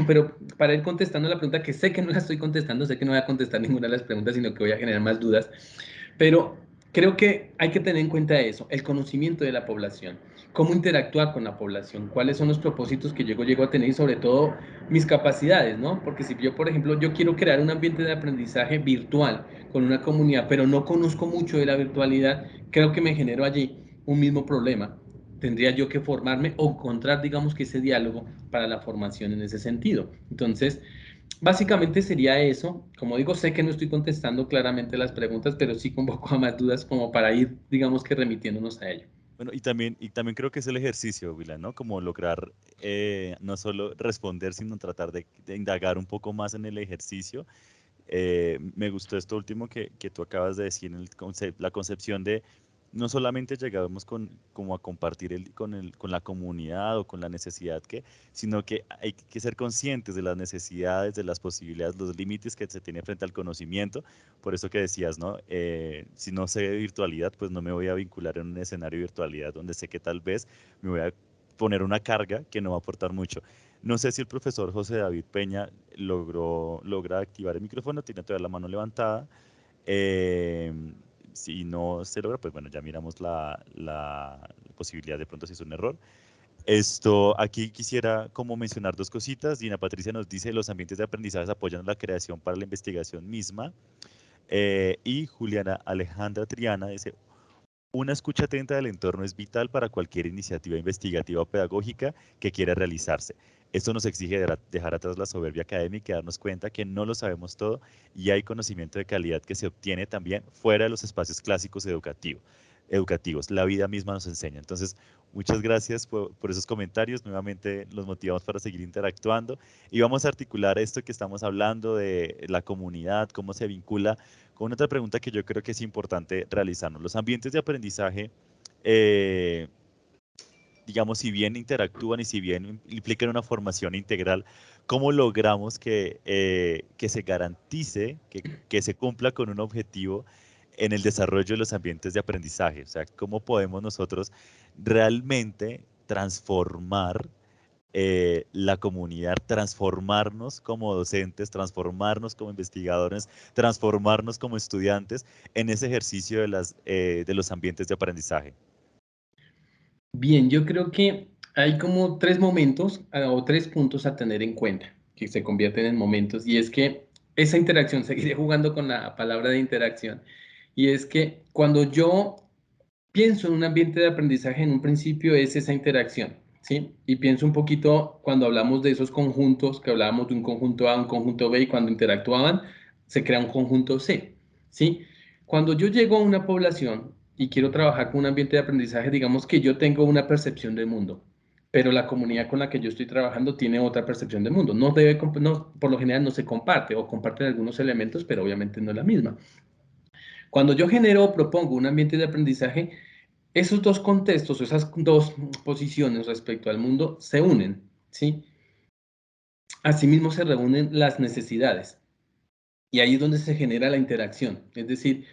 Pero para ir contestando la pregunta, que sé que no la estoy contestando, sé que no voy a contestar ninguna de las preguntas, sino que voy a generar más dudas, pero creo que hay que tener en cuenta eso, el conocimiento de la población, cómo interactuar con la población, cuáles son los propósitos que llego a tener y sobre todo mis capacidades, ¿no? Porque si yo, por ejemplo, yo quiero crear un ambiente de aprendizaje virtual con una comunidad, pero no conozco mucho de la virtualidad, creo que me genero allí un mismo problema. Tendría yo que formarme o encontrar, digamos, que ese diálogo para la formación en ese sentido. Entonces, básicamente sería eso. Como digo, sé que no estoy contestando claramente las preguntas, pero sí convoco a más dudas como para ir, digamos que remitiéndonos a ello. Bueno, y también creo que es el ejercicio, Willa, ¿no? Como lograr no solo responder, sino tratar de indagar un poco más en el ejercicio. Me gustó esto último que tú acabas de decir, en la concepción de no solamente llegamos como a compartir con la comunidad o con la necesidad sino que hay que ser conscientes de las necesidades, de las posibilidades, los límites que se tiene frente al conocimiento. Por eso que decías, ¿no? Si no sé de virtualidad, pues no me voy a vincular en un escenario de virtualidad donde sé que tal vez me voy a poner una carga que no va a aportar mucho. No sé si el profesor José David Peña logra activar el micrófono, tiene todavía la mano levantada. Eh, si no se logra, pues bueno, ya miramos la posibilidad de pronto si es un error. Esto, aquí quisiera como mencionar dos cositas. Dina Patricia nos dice, los ambientes de aprendizaje apoyan la creación para la investigación misma. Y Juliana Alejandra Triana dice, una escucha atenta del entorno es vital para cualquier iniciativa investigativa o pedagógica que quiera realizarse. Esto nos exige dejar atrás la soberbia académica y darnos cuenta que no lo sabemos todo y hay conocimiento de calidad que se obtiene también fuera de los espacios clásicos educativos. La vida misma nos enseña. Entonces, muchas gracias por esos comentarios. Nuevamente los motivamos para seguir interactuando y vamos a articular esto que estamos hablando de la comunidad, cómo se vincula con otra pregunta que yo creo que es importante realizarnos. Los ambientes de aprendizaje, digamos, si bien interactúan y si bien implican una formación integral, ¿cómo logramos que se garantice, que se cumpla con un objetivo en el desarrollo de los ambientes de aprendizaje? O sea, ¿cómo podemos nosotros realmente transformar la comunidad, transformarnos como docentes, transformarnos como investigadores, transformarnos como estudiantes en ese ejercicio de los ambientes de aprendizaje? Bien, yo creo que hay como tres momentos o tres puntos a tener en cuenta que se convierten en momentos, y es que esa interacción, seguiré jugando con la palabra de interacción, y es que cuando yo pienso en un ambiente de aprendizaje, en un principio es esa interacción, ¿sí? Y pienso un poquito cuando hablamos de esos conjuntos, que hablábamos de un conjunto A, un conjunto B, y cuando interactuaban se crea un conjunto C, ¿sí? Cuando yo llego a una población y quiero trabajar con un ambiente de aprendizaje, digamos que yo tengo una percepción del mundo, pero la comunidad con la que yo estoy trabajando tiene otra percepción del mundo. No, por lo general no se comparte o comparten algunos elementos, pero obviamente no es la misma. Cuando yo genero o propongo un ambiente de aprendizaje, esos dos contextos, esas dos posiciones respecto al mundo se unen, ¿sí? Asimismo se reúnen las necesidades y ahí es donde se genera la interacción, es decir,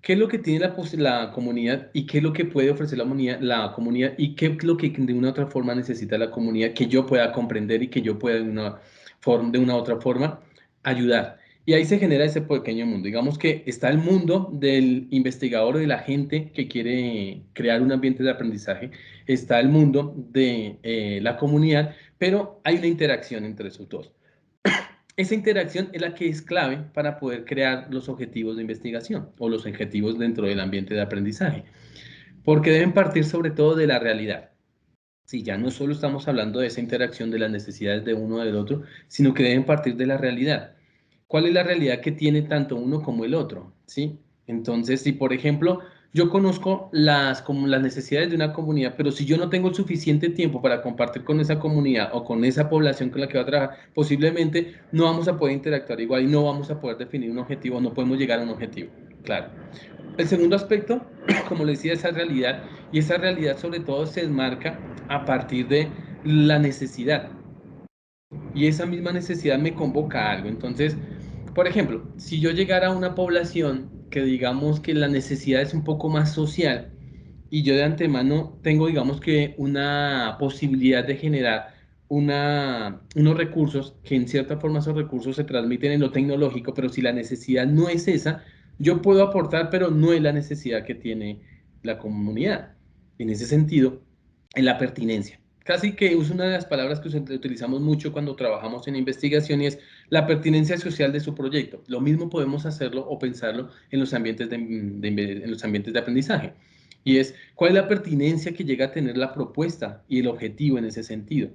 qué es lo que tiene la comunidad y qué es lo que puede ofrecer la comunidad y qué es lo que de una u otra forma necesita la comunidad que yo pueda comprender y que yo pueda de una u otra forma ayudar. Y ahí se genera ese pequeño mundo. Digamos que está el mundo del investigador o de la gente que quiere crear un ambiente de aprendizaje, está el mundo de la comunidad, pero hay una interacción entre esos dos. Esa interacción es la que es clave para poder crear los objetivos de investigación o los objetivos dentro del ambiente de aprendizaje, porque deben partir sobre todo de la realidad. Si ya no solo estamos hablando de esa interacción de las necesidades de uno o del otro, sino que deben partir de la realidad. ¿Cuál es la realidad que tiene tanto uno como el otro? ¿Sí? Entonces, si por ejemplo yo conozco como las necesidades de una comunidad, pero si yo no tengo el suficiente tiempo para compartir con esa comunidad o con esa población con la que va a trabajar, posiblemente no vamos a poder interactuar igual y no vamos a poder definir un objetivo, no podemos llegar a un objetivo. Claro. El segundo aspecto, como les decía, es esa realidad, y esa realidad sobre todo se enmarca a partir de la necesidad. Y esa misma necesidad me convoca a algo. Entonces, por ejemplo, si yo llegara a una población que digamos que la necesidad es un poco más social y yo de antemano tengo, digamos que una posibilidad de generar unos recursos, que en cierta forma esos recursos se transmiten en lo tecnológico, pero si la necesidad no es esa, yo puedo aportar, pero no es la necesidad que tiene la comunidad. En ese sentido, en la pertinencia. Casi que es una de las palabras que utilizamos mucho cuando trabajamos en investigación y es la pertinencia social de su proyecto. Lo mismo podemos hacerlo o pensarlo en los ambientes en los ambientes de aprendizaje. Y es, ¿cuál es la pertinencia que llega a tener la propuesta y el objetivo en ese sentido?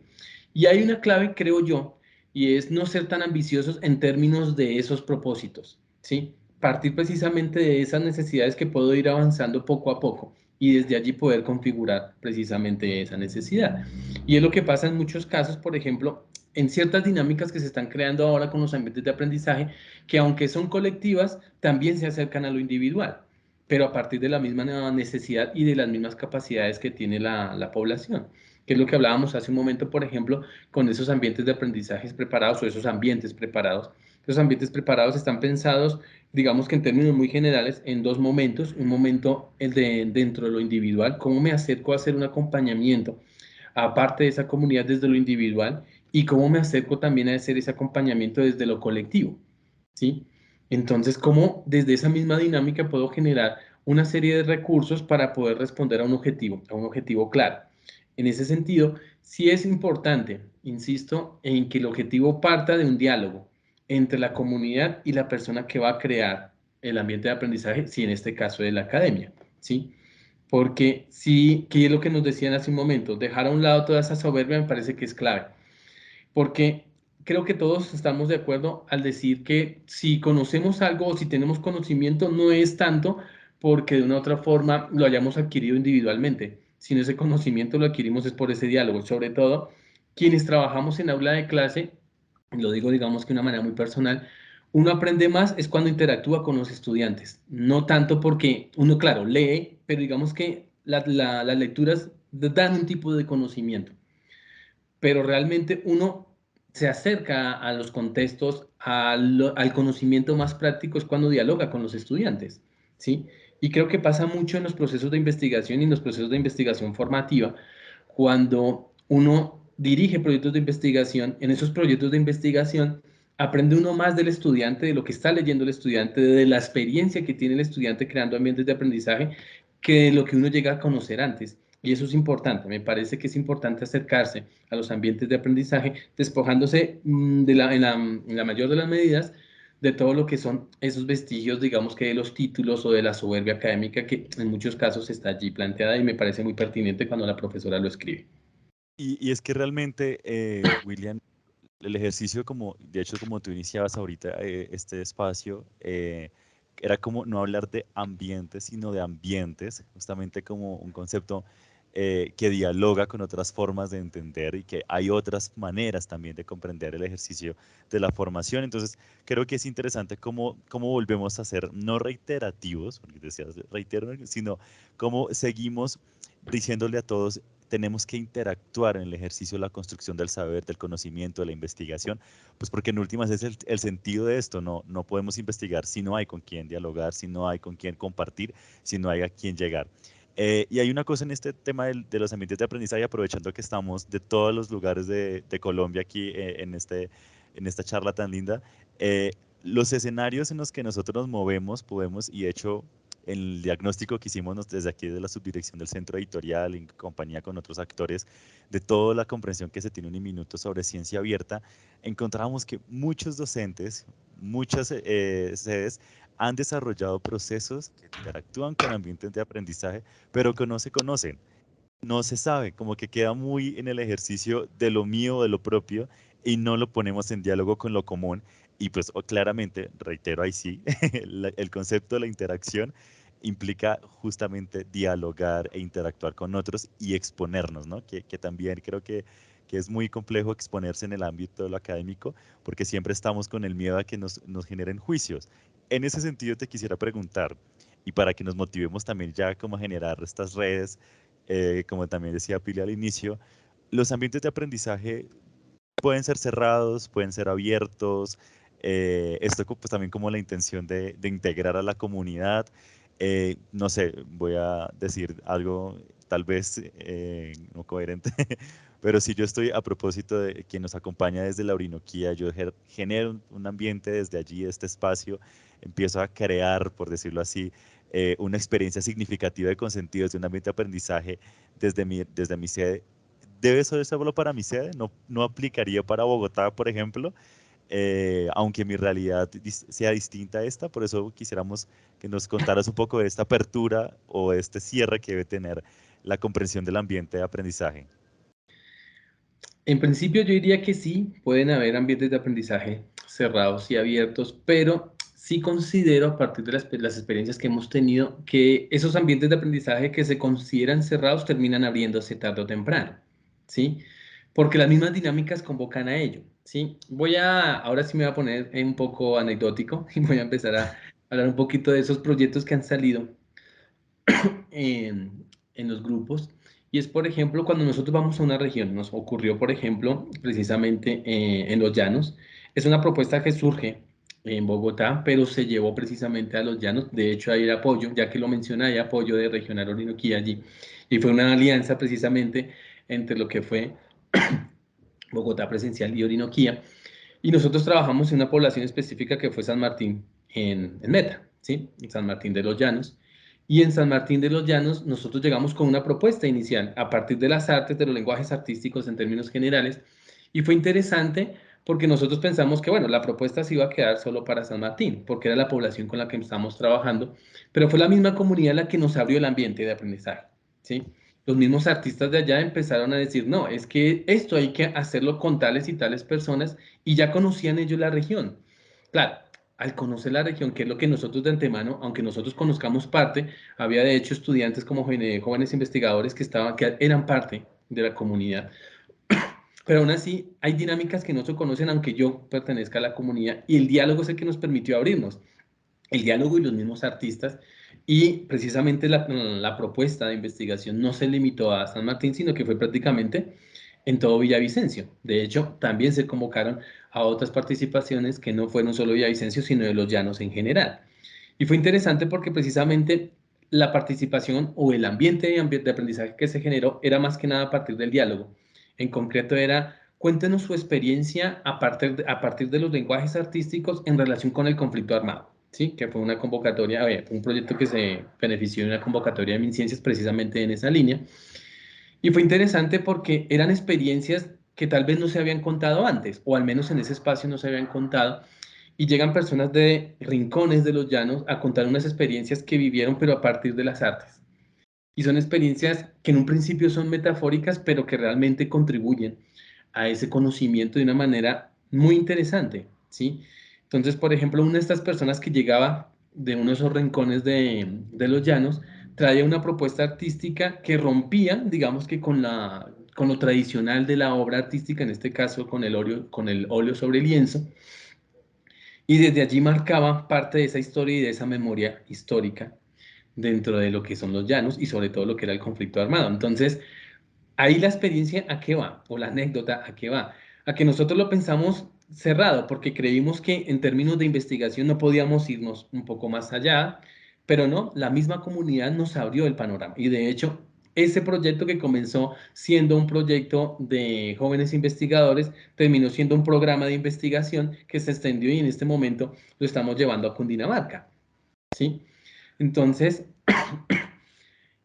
Y hay una clave, creo yo, y es no ser tan ambiciosos en términos de esos propósitos, ¿sí? Partir precisamente de esas necesidades que puedo ir avanzando poco a poco y desde allí poder configurar precisamente esa necesidad. Y es lo que pasa en muchos casos, por ejemplo, en ciertas dinámicas que se están creando ahora con los ambientes de aprendizaje, que aunque son colectivas, también se acercan a lo individual, pero a partir de la misma necesidad y de las mismas capacidades que tiene la población, que es lo que hablábamos hace un momento, por ejemplo, con esos ambientes de aprendizajes preparados o esos ambientes preparados. Los ambientes preparados están pensados, digamos que en términos muy generales, en dos momentos. Un momento, el de dentro de lo individual, cómo me acerco a hacer un acompañamiento, aparte de esa comunidad desde lo individual, y cómo me acerco también a hacer ese acompañamiento desde lo colectivo, ¿sí? Entonces, cómo desde esa misma dinámica puedo generar una serie de recursos para poder responder a un objetivo claro. En ese sentido, sí es importante, insisto, en que el objetivo parta de un diálogo entre la comunidad y la persona que va a crear el ambiente de aprendizaje, si en este caso es la academia, ¿sí? Porque sí, que es lo que nos decían hace un momento, dejar a un lado toda esa soberbia me parece que es clave, porque creo que todos estamos de acuerdo al decir que si conocemos algo o si tenemos conocimiento no es tanto porque de una u otra forma lo hayamos adquirido individualmente, sino ese conocimiento lo adquirimos es por ese diálogo, sobre todo quienes trabajamos en aula de clase, lo digo digamos que de una manera muy personal, uno aprende más es cuando interactúa con los estudiantes, no tanto porque uno, claro, lee, pero digamos que las lecturas dan un tipo de conocimiento, pero realmente uno se acerca a los contextos, al conocimiento más práctico es cuando dialoga con los estudiantes, ¿sí? Y creo que pasa mucho en los procesos de investigación y en los procesos de investigación formativa, cuando uno dirige proyectos de investigación, en esos proyectos de investigación aprende uno más del estudiante, de lo que está leyendo el estudiante, de la experiencia que tiene el estudiante creando ambientes de aprendizaje, que de lo que uno llega a conocer antes. Y eso es importante, me parece que es importante acercarse a los ambientes de aprendizaje, despojándose en la mayor de las medidas de todo lo que son esos vestigios, digamos que de los títulos o de la soberbia académica que en muchos casos está allí planteada y me parece muy pertinente cuando la profesora lo escribe. Y es que realmente, William, el ejercicio, como, de hecho, como tú iniciabas ahorita este espacio, era como no hablar de ambientes, sino de ambientes, justamente como un concepto que dialoga con otras formas de entender y que hay otras maneras también de comprender el ejercicio de la formación. Entonces, creo que es interesante cómo volvemos a ser no reiterativos, porque decías reitero, sino cómo seguimos diciéndole a todos tenemos que interactuar en el ejercicio de la construcción del saber, del conocimiento, de la investigación, pues porque en últimas es el sentido de esto, no podemos investigar si no hay con quién dialogar, si no hay con quién compartir, si no hay a quién llegar. Y hay una cosa en este tema de los ambientes de aprendizaje, aprovechando que estamos de todos los lugares de Colombia aquí en esta charla tan linda, los escenarios en los que nosotros nos movemos, podemos, y de hecho el diagnóstico que hicimos desde aquí de la subdirección del centro editorial, en compañía con otros actores, de toda la comprensión que se tiene en un minuto sobre ciencia abierta, encontramos que muchos docentes, muchas sedes han desarrollado procesos que interactúan con ambientes de aprendizaje, pero que no se conocen, no se sabe, como que queda muy en el ejercicio de lo mío, de lo propio, y no lo ponemos en diálogo con lo común. Y pues claramente, reitero ahí sí, el concepto de la interacción implica justamente dialogar e interactuar con otros y exponernos, ¿no? Que también creo que es muy complejo exponerse en el ámbito de lo académico porque siempre estamos con el miedo a que nos generen juicios. En ese sentido te quisiera preguntar, y para que nos motivemos también ya como a generar estas redes, como también decía Pili al inicio, los ambientes de aprendizaje pueden ser cerrados, pueden ser abiertos. Esto pues también como la intención de integrar a la comunidad. No sé, voy a decir algo tal vez no coherente, pero si yo estoy a propósito de quien nos acompaña desde la Orinoquía, yo genero un ambiente desde allí, este espacio, empiezo a crear, por decirlo así, una experiencia significativa de consentidos, de un ambiente de aprendizaje desde mi sede. ¿Debe ser solo para mi sede? ¿No aplicaría para Bogotá, por ejemplo? Aunque mi realidad sea distinta a esta, por eso quisiéramos que nos contaras un poco de esta apertura o este cierre que debe tener la comprensión del ambiente de aprendizaje. En principio yo diría que sí, pueden haber ambientes de aprendizaje cerrados y abiertos, pero sí considero a partir de las experiencias que hemos tenido que esos ambientes de aprendizaje que se consideran cerrados terminan abriéndose tarde o temprano, ¿sí? Porque las mismas dinámicas convocan a ello, ¿sí? Ahora sí me voy a poner un poco anecdótico y voy a empezar a hablar un poquito de esos proyectos que han salido en los grupos. Y es, por ejemplo, cuando nosotros vamos a una región, nos ocurrió, por ejemplo, precisamente en Los Llanos. Es una propuesta que surge en Bogotá, pero se llevó precisamente a Los Llanos. De hecho, hay apoyo, ya que lo menciona, hay apoyo de Regional Orinoquía allí. Y fue una alianza precisamente entre lo que fue Bogotá Presencial y Orinoquía. Y nosotros trabajamos en una población específica que fue San Martín en Meta, ¿sí? En San Martín de los Llanos. Y en San Martín de los Llanos nosotros llegamos con una propuesta inicial a partir de las artes, de los lenguajes artísticos en términos generales. Y fue interesante porque nosotros pensamos que, bueno, la propuesta se iba a quedar solo para San Martín, porque era la población con la que estamos trabajando, pero fue la misma comunidad la que nos abrió el ambiente de aprendizaje, ¿sí? Los mismos artistas de allá empezaron a decir, no, es que esto hay que hacerlo con tales y tales personas y ya conocían ellos la región. Claro, al conocer la región, que es lo que nosotros de antemano, aunque nosotros conozcamos parte, había de hecho estudiantes como jóvenes investigadores que eran parte de la comunidad. Pero aún así, hay dinámicas que no se conocen, aunque yo pertenezca a la comunidad, y el diálogo es el que nos permitió abrirnos. El diálogo y los mismos artistas. Y precisamente la propuesta de investigación no se limitó a San Martín, sino que fue prácticamente en todo Villavicencio. De hecho, también se convocaron a otras participaciones que no fueron solo Villavicencio, sino de los llanos en general. Y fue interesante porque precisamente la participación o el ambiente de aprendizaje que se generó era más que nada a partir del diálogo. En concreto era, cuéntenos su experiencia a partir de los lenguajes artísticos en relación con el conflicto armado. Sí, que fue una convocatoria, un proyecto que se benefició de una convocatoria de MinCiencias precisamente en esa línea. Y fue interesante porque eran experiencias que tal vez no se habían contado antes, o al menos en ese espacio no se habían contado, y llegan personas de rincones de los llanos a contar unas experiencias que vivieron, pero a partir de las artes. Y son experiencias que en un principio son metafóricas, pero que realmente contribuyen a ese conocimiento de una manera muy interesante, ¿sí? Entonces, por ejemplo, una de estas personas que llegaba de uno de esos rincones de los llanos, traía una propuesta artística que rompía, digamos que con lo tradicional de la obra artística, en este caso con el óleo sobre lienzo, y desde allí marcaba parte de esa historia y de esa memoria histórica dentro de lo que son los llanos y sobre todo lo que era el conflicto armado. Entonces, ahí la experiencia a qué va, o la anécdota a qué va, a que nosotros lo pensamos cerrado, porque creímos que en términos de investigación no podíamos irnos un poco más allá, pero no, la misma comunidad nos abrió el panorama. Y de hecho, ese proyecto que comenzó siendo un proyecto de jóvenes investigadores, terminó siendo un programa de investigación que se extendió y en este momento lo estamos llevando a Cundinamarca, ¿sí? Entonces,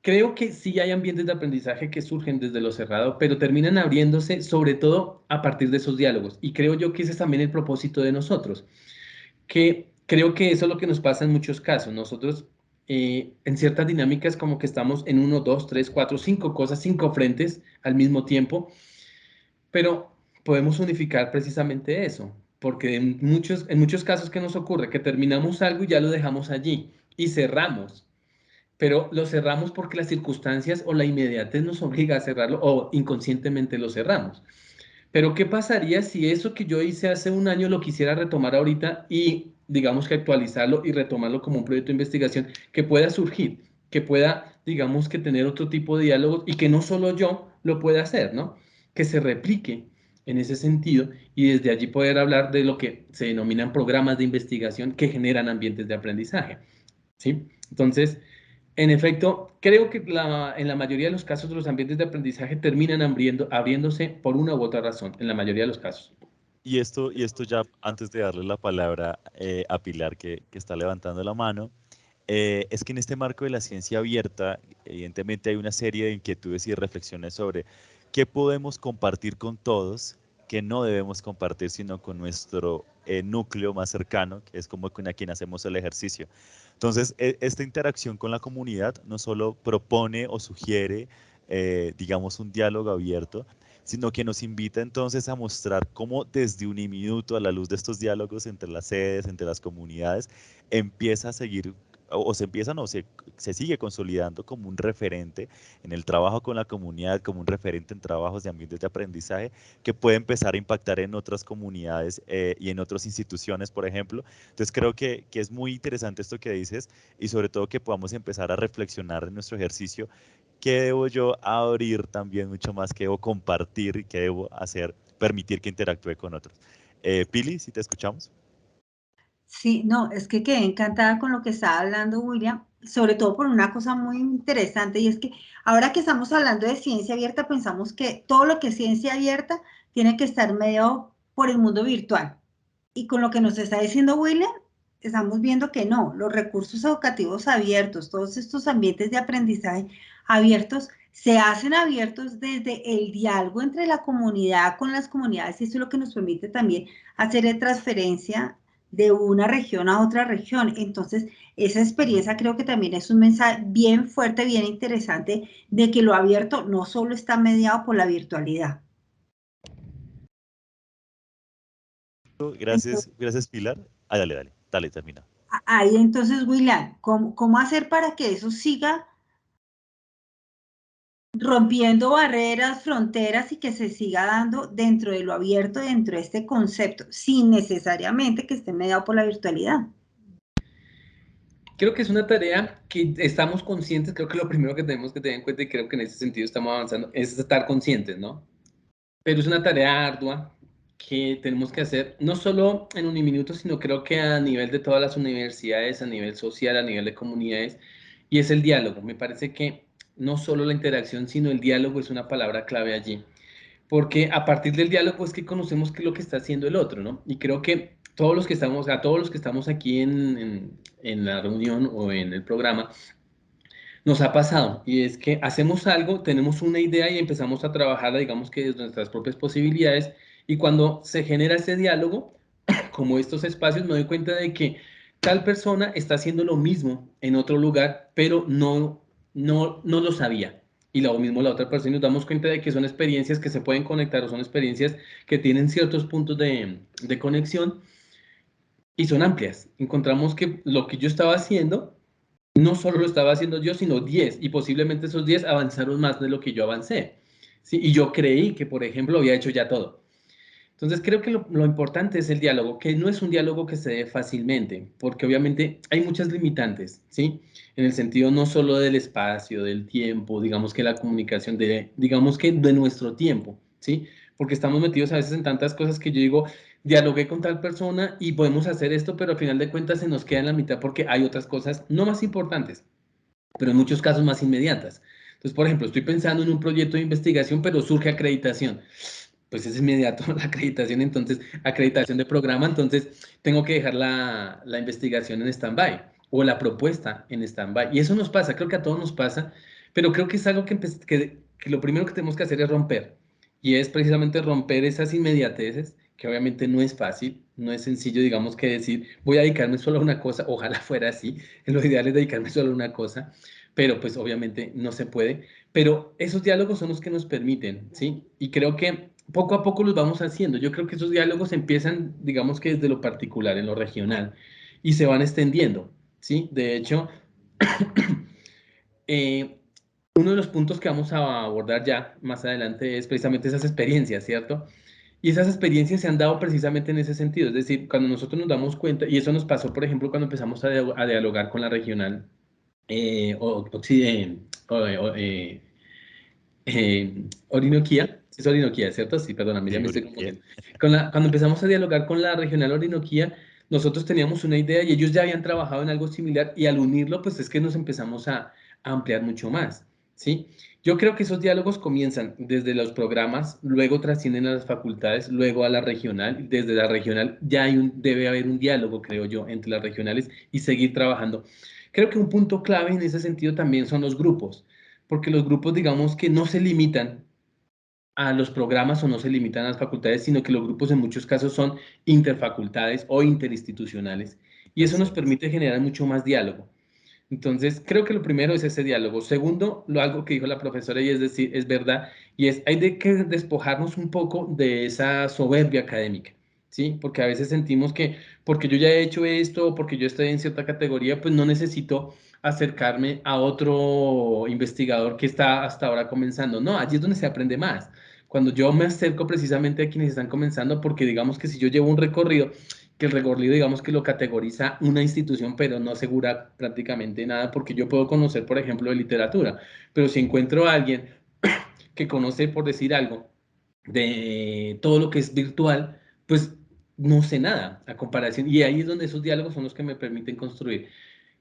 creo que sí hay ambientes de aprendizaje que surgen desde lo cerrado, pero terminan abriéndose sobre todo a partir de esos diálogos. Y creo yo que ese es también el propósito de nosotros, que creo que eso es lo que nos pasa en muchos casos. Nosotros en ciertas dinámicas como que estamos en uno, dos, tres, cuatro, cinco cosas, cinco frentes al mismo tiempo, pero podemos unificar precisamente eso, porque en muchos casos que nos ocurre que terminamos algo y ya lo dejamos allí y cerramos, pero lo cerramos porque las circunstancias o la inmediatez nos obliga a cerrarlo o inconscientemente lo cerramos. Pero ¿qué pasaría si eso que yo hice hace un año lo quisiera retomar ahorita y digamos que actualizarlo y retomarlo como un proyecto de investigación que pueda surgir, que pueda, digamos que tener otro tipo de diálogos y que no solo yo lo pueda hacer, ¿no? Que se replique en ese sentido y desde allí poder hablar de lo que se denominan programas de investigación que generan ambientes de aprendizaje, ¿sí? Entonces, en efecto, creo que en la mayoría de los casos los ambientes de aprendizaje terminan abriéndose por una u otra razón, en la mayoría de los casos. Y esto ya antes de darle la palabra a Pilar que está levantando la mano, es que en este marco de la ciencia abierta, evidentemente hay una serie de inquietudes y reflexiones sobre qué podemos compartir con todos, qué no debemos compartir sino con nuestro núcleo más cercano, que es como con a quien hacemos el ejercicio. Entonces, esta interacción con la comunidad no solo propone o sugiere, digamos, un diálogo abierto, sino que nos invita entonces a mostrar cómo desde un minuto a la luz de estos diálogos entre las sedes, entre las comunidades, empieza a seguir o se empiezan o se sigue consolidando como un referente en el trabajo con la comunidad, como un referente en trabajos de ambientes de aprendizaje que puede empezar a impactar en otras comunidades y en otras instituciones, por ejemplo. Entonces creo que es muy interesante esto que dices y sobre todo que podamos empezar a reflexionar en nuestro ejercicio qué debo yo abrir también mucho más, qué debo compartir y qué debo hacer, permitir que interactúe con otros. Pili, si te escuchamos. Sí, no, es que quedé encantada con lo que estaba hablando William, sobre todo por una cosa muy interesante, y es que ahora que estamos hablando de ciencia abierta, pensamos que todo lo que es ciencia abierta tiene que estar mediado por el mundo virtual. Y con lo que nos está diciendo William, estamos viendo que no, los recursos educativos abiertos, todos estos ambientes de aprendizaje abiertos, se hacen abiertos desde el diálogo entre la comunidad con las comunidades, y eso es lo que nos permite también hacer transferencia de una región a otra región. Entonces, esa experiencia creo que también es un mensaje bien fuerte, bien interesante, de que lo abierto no solo está mediado por la virtualidad. Gracias, gracias Pilar. Ah, dale, termina. Ahí entonces, William, ¿cómo hacer para que eso siga rompiendo barreras, fronteras y que se siga dando dentro de lo abierto, dentro de este concepto, sin necesariamente que esté mediado por la virtualidad? Creo que es una tarea que estamos conscientes, creo que lo primero que tenemos que tener en cuenta, y creo que en ese sentido estamos avanzando, es estar conscientes, ¿no? Pero es una tarea ardua que tenemos que hacer, no solo en Uniminuto, sino creo que a nivel de todas las universidades, a nivel social, a nivel de comunidades, y es el diálogo. Me parece que no solo la interacción, sino el diálogo es una palabra clave allí, porque a partir del diálogo es que conocemos qué es lo que está haciendo el otro, ¿no? Y creo que todos los que estamos, a todos los que estamos aquí en la reunión o en el programa, Nos ha pasado y es que hacemos algo, tenemos una idea y empezamos a trabajar, digamos que desde nuestras propias posibilidades y cuando se genera ese diálogo, como estos espacios, me doy cuenta de que tal persona está haciendo lo mismo en otro lugar, pero no lo sabía. Y lo mismo la otra persona, y nos damos cuenta de que son experiencias que se pueden conectar o son experiencias que tienen ciertos puntos de conexión y son amplias. Encontramos que lo que yo estaba haciendo no solo lo estaba haciendo yo, sino 10, y posiblemente esos 10 avanzaron más de lo que yo avancé. ¿Sí? Y yo creí que, por ejemplo, había hecho ya todo. Entonces, creo que lo importante es el diálogo, que no es un diálogo que se dé fácilmente, porque obviamente hay muchas limitantes, ¿sí? En el sentido no solo del espacio, del tiempo, digamos que la comunicación, digamos que de nuestro tiempo, ¿sí? Porque estamos metidos a veces en tantas cosas que yo digo, dialogué con tal persona y podemos hacer esto, pero al final de cuentas se nos queda en la mitad porque hay otras cosas no más importantes, pero en muchos casos más inmediatas. Entonces, por ejemplo, estoy pensando en un proyecto de investigación, pero surge acreditación. Pues es inmediato la acreditación, entonces, acreditación de programa, entonces tengo que dejar la investigación en stand-by o la propuesta en stand-by. Y eso nos pasa, creo que a todos nos pasa, pero creo que es algo que lo primero que tenemos que hacer es romper. Y es precisamente romper esas inmediateces, que obviamente no es fácil, no es sencillo, digamos, que decir, voy a dedicarme solo a una cosa, ojalá fuera así, lo ideal es dedicarme solo a una cosa, pero pues obviamente no se puede. Pero esos diálogos son los que nos permiten, ¿sí? Y creo que poco a poco los vamos haciendo. Yo creo que esos diálogos empiezan, digamos que desde lo particular, en lo regional, y se van extendiendo, ¿sí? De hecho, eh, uno de los puntos que vamos a abordar ya más adelante es precisamente esas experiencias, ¿cierto? Y esas experiencias se han dado precisamente en ese sentido, es decir, cuando nosotros nos damos cuenta, y eso nos pasó, por ejemplo, cuando empezamos a dialogar con la regional Orinoquía, sí es Orinoquía, ¿cierto? Sí, perdóname, ya Sí, me estoy Uriquía. confundiendo. Cuando empezamos a dialogar con la regional Orinoquía, nosotros teníamos una idea y ellos ya habían trabajado en algo similar y al unirlo, pues es que nos empezamos a ampliar mucho más, ¿sí? Yo creo que esos diálogos comienzan desde los programas, luego trascienden a las facultades, luego a la regional. Desde la regional ya debe haber un diálogo, creo yo, entre las regionales y seguir trabajando. Creo que un punto clave en ese sentido también son los grupos, porque los grupos, digamos que no se limitan a los programas o no se limitan a las facultades, sino que los grupos en muchos casos son interfacultades o interinstitucionales, y eso Así nos es. permite generar mucho más diálogo. Entonces, creo que lo primero es ese diálogo. Segundo, algo que dijo la profesora y es decir, es verdad, y es, hay de que despojarnos un poco de esa soberbia académica, ¿sí? Porque a veces sentimos que porque yo ya he hecho esto, porque yo estoy en cierta categoría, pues no necesito acercarme a otro investigador que está hasta ahora comenzando. No, allí es donde se aprende más. Cuando yo me acerco precisamente a quienes están comenzando, porque digamos que si yo llevo un recorrido, que el recorrido, digamos que lo categoriza una institución, pero no asegura prácticamente nada, porque yo puedo conocer, por ejemplo, de literatura, pero si encuentro a alguien que conoce, por decir algo, de todo lo que es virtual, pues no sé nada a comparación. Y ahí es donde esos diálogos son los que me permiten construir.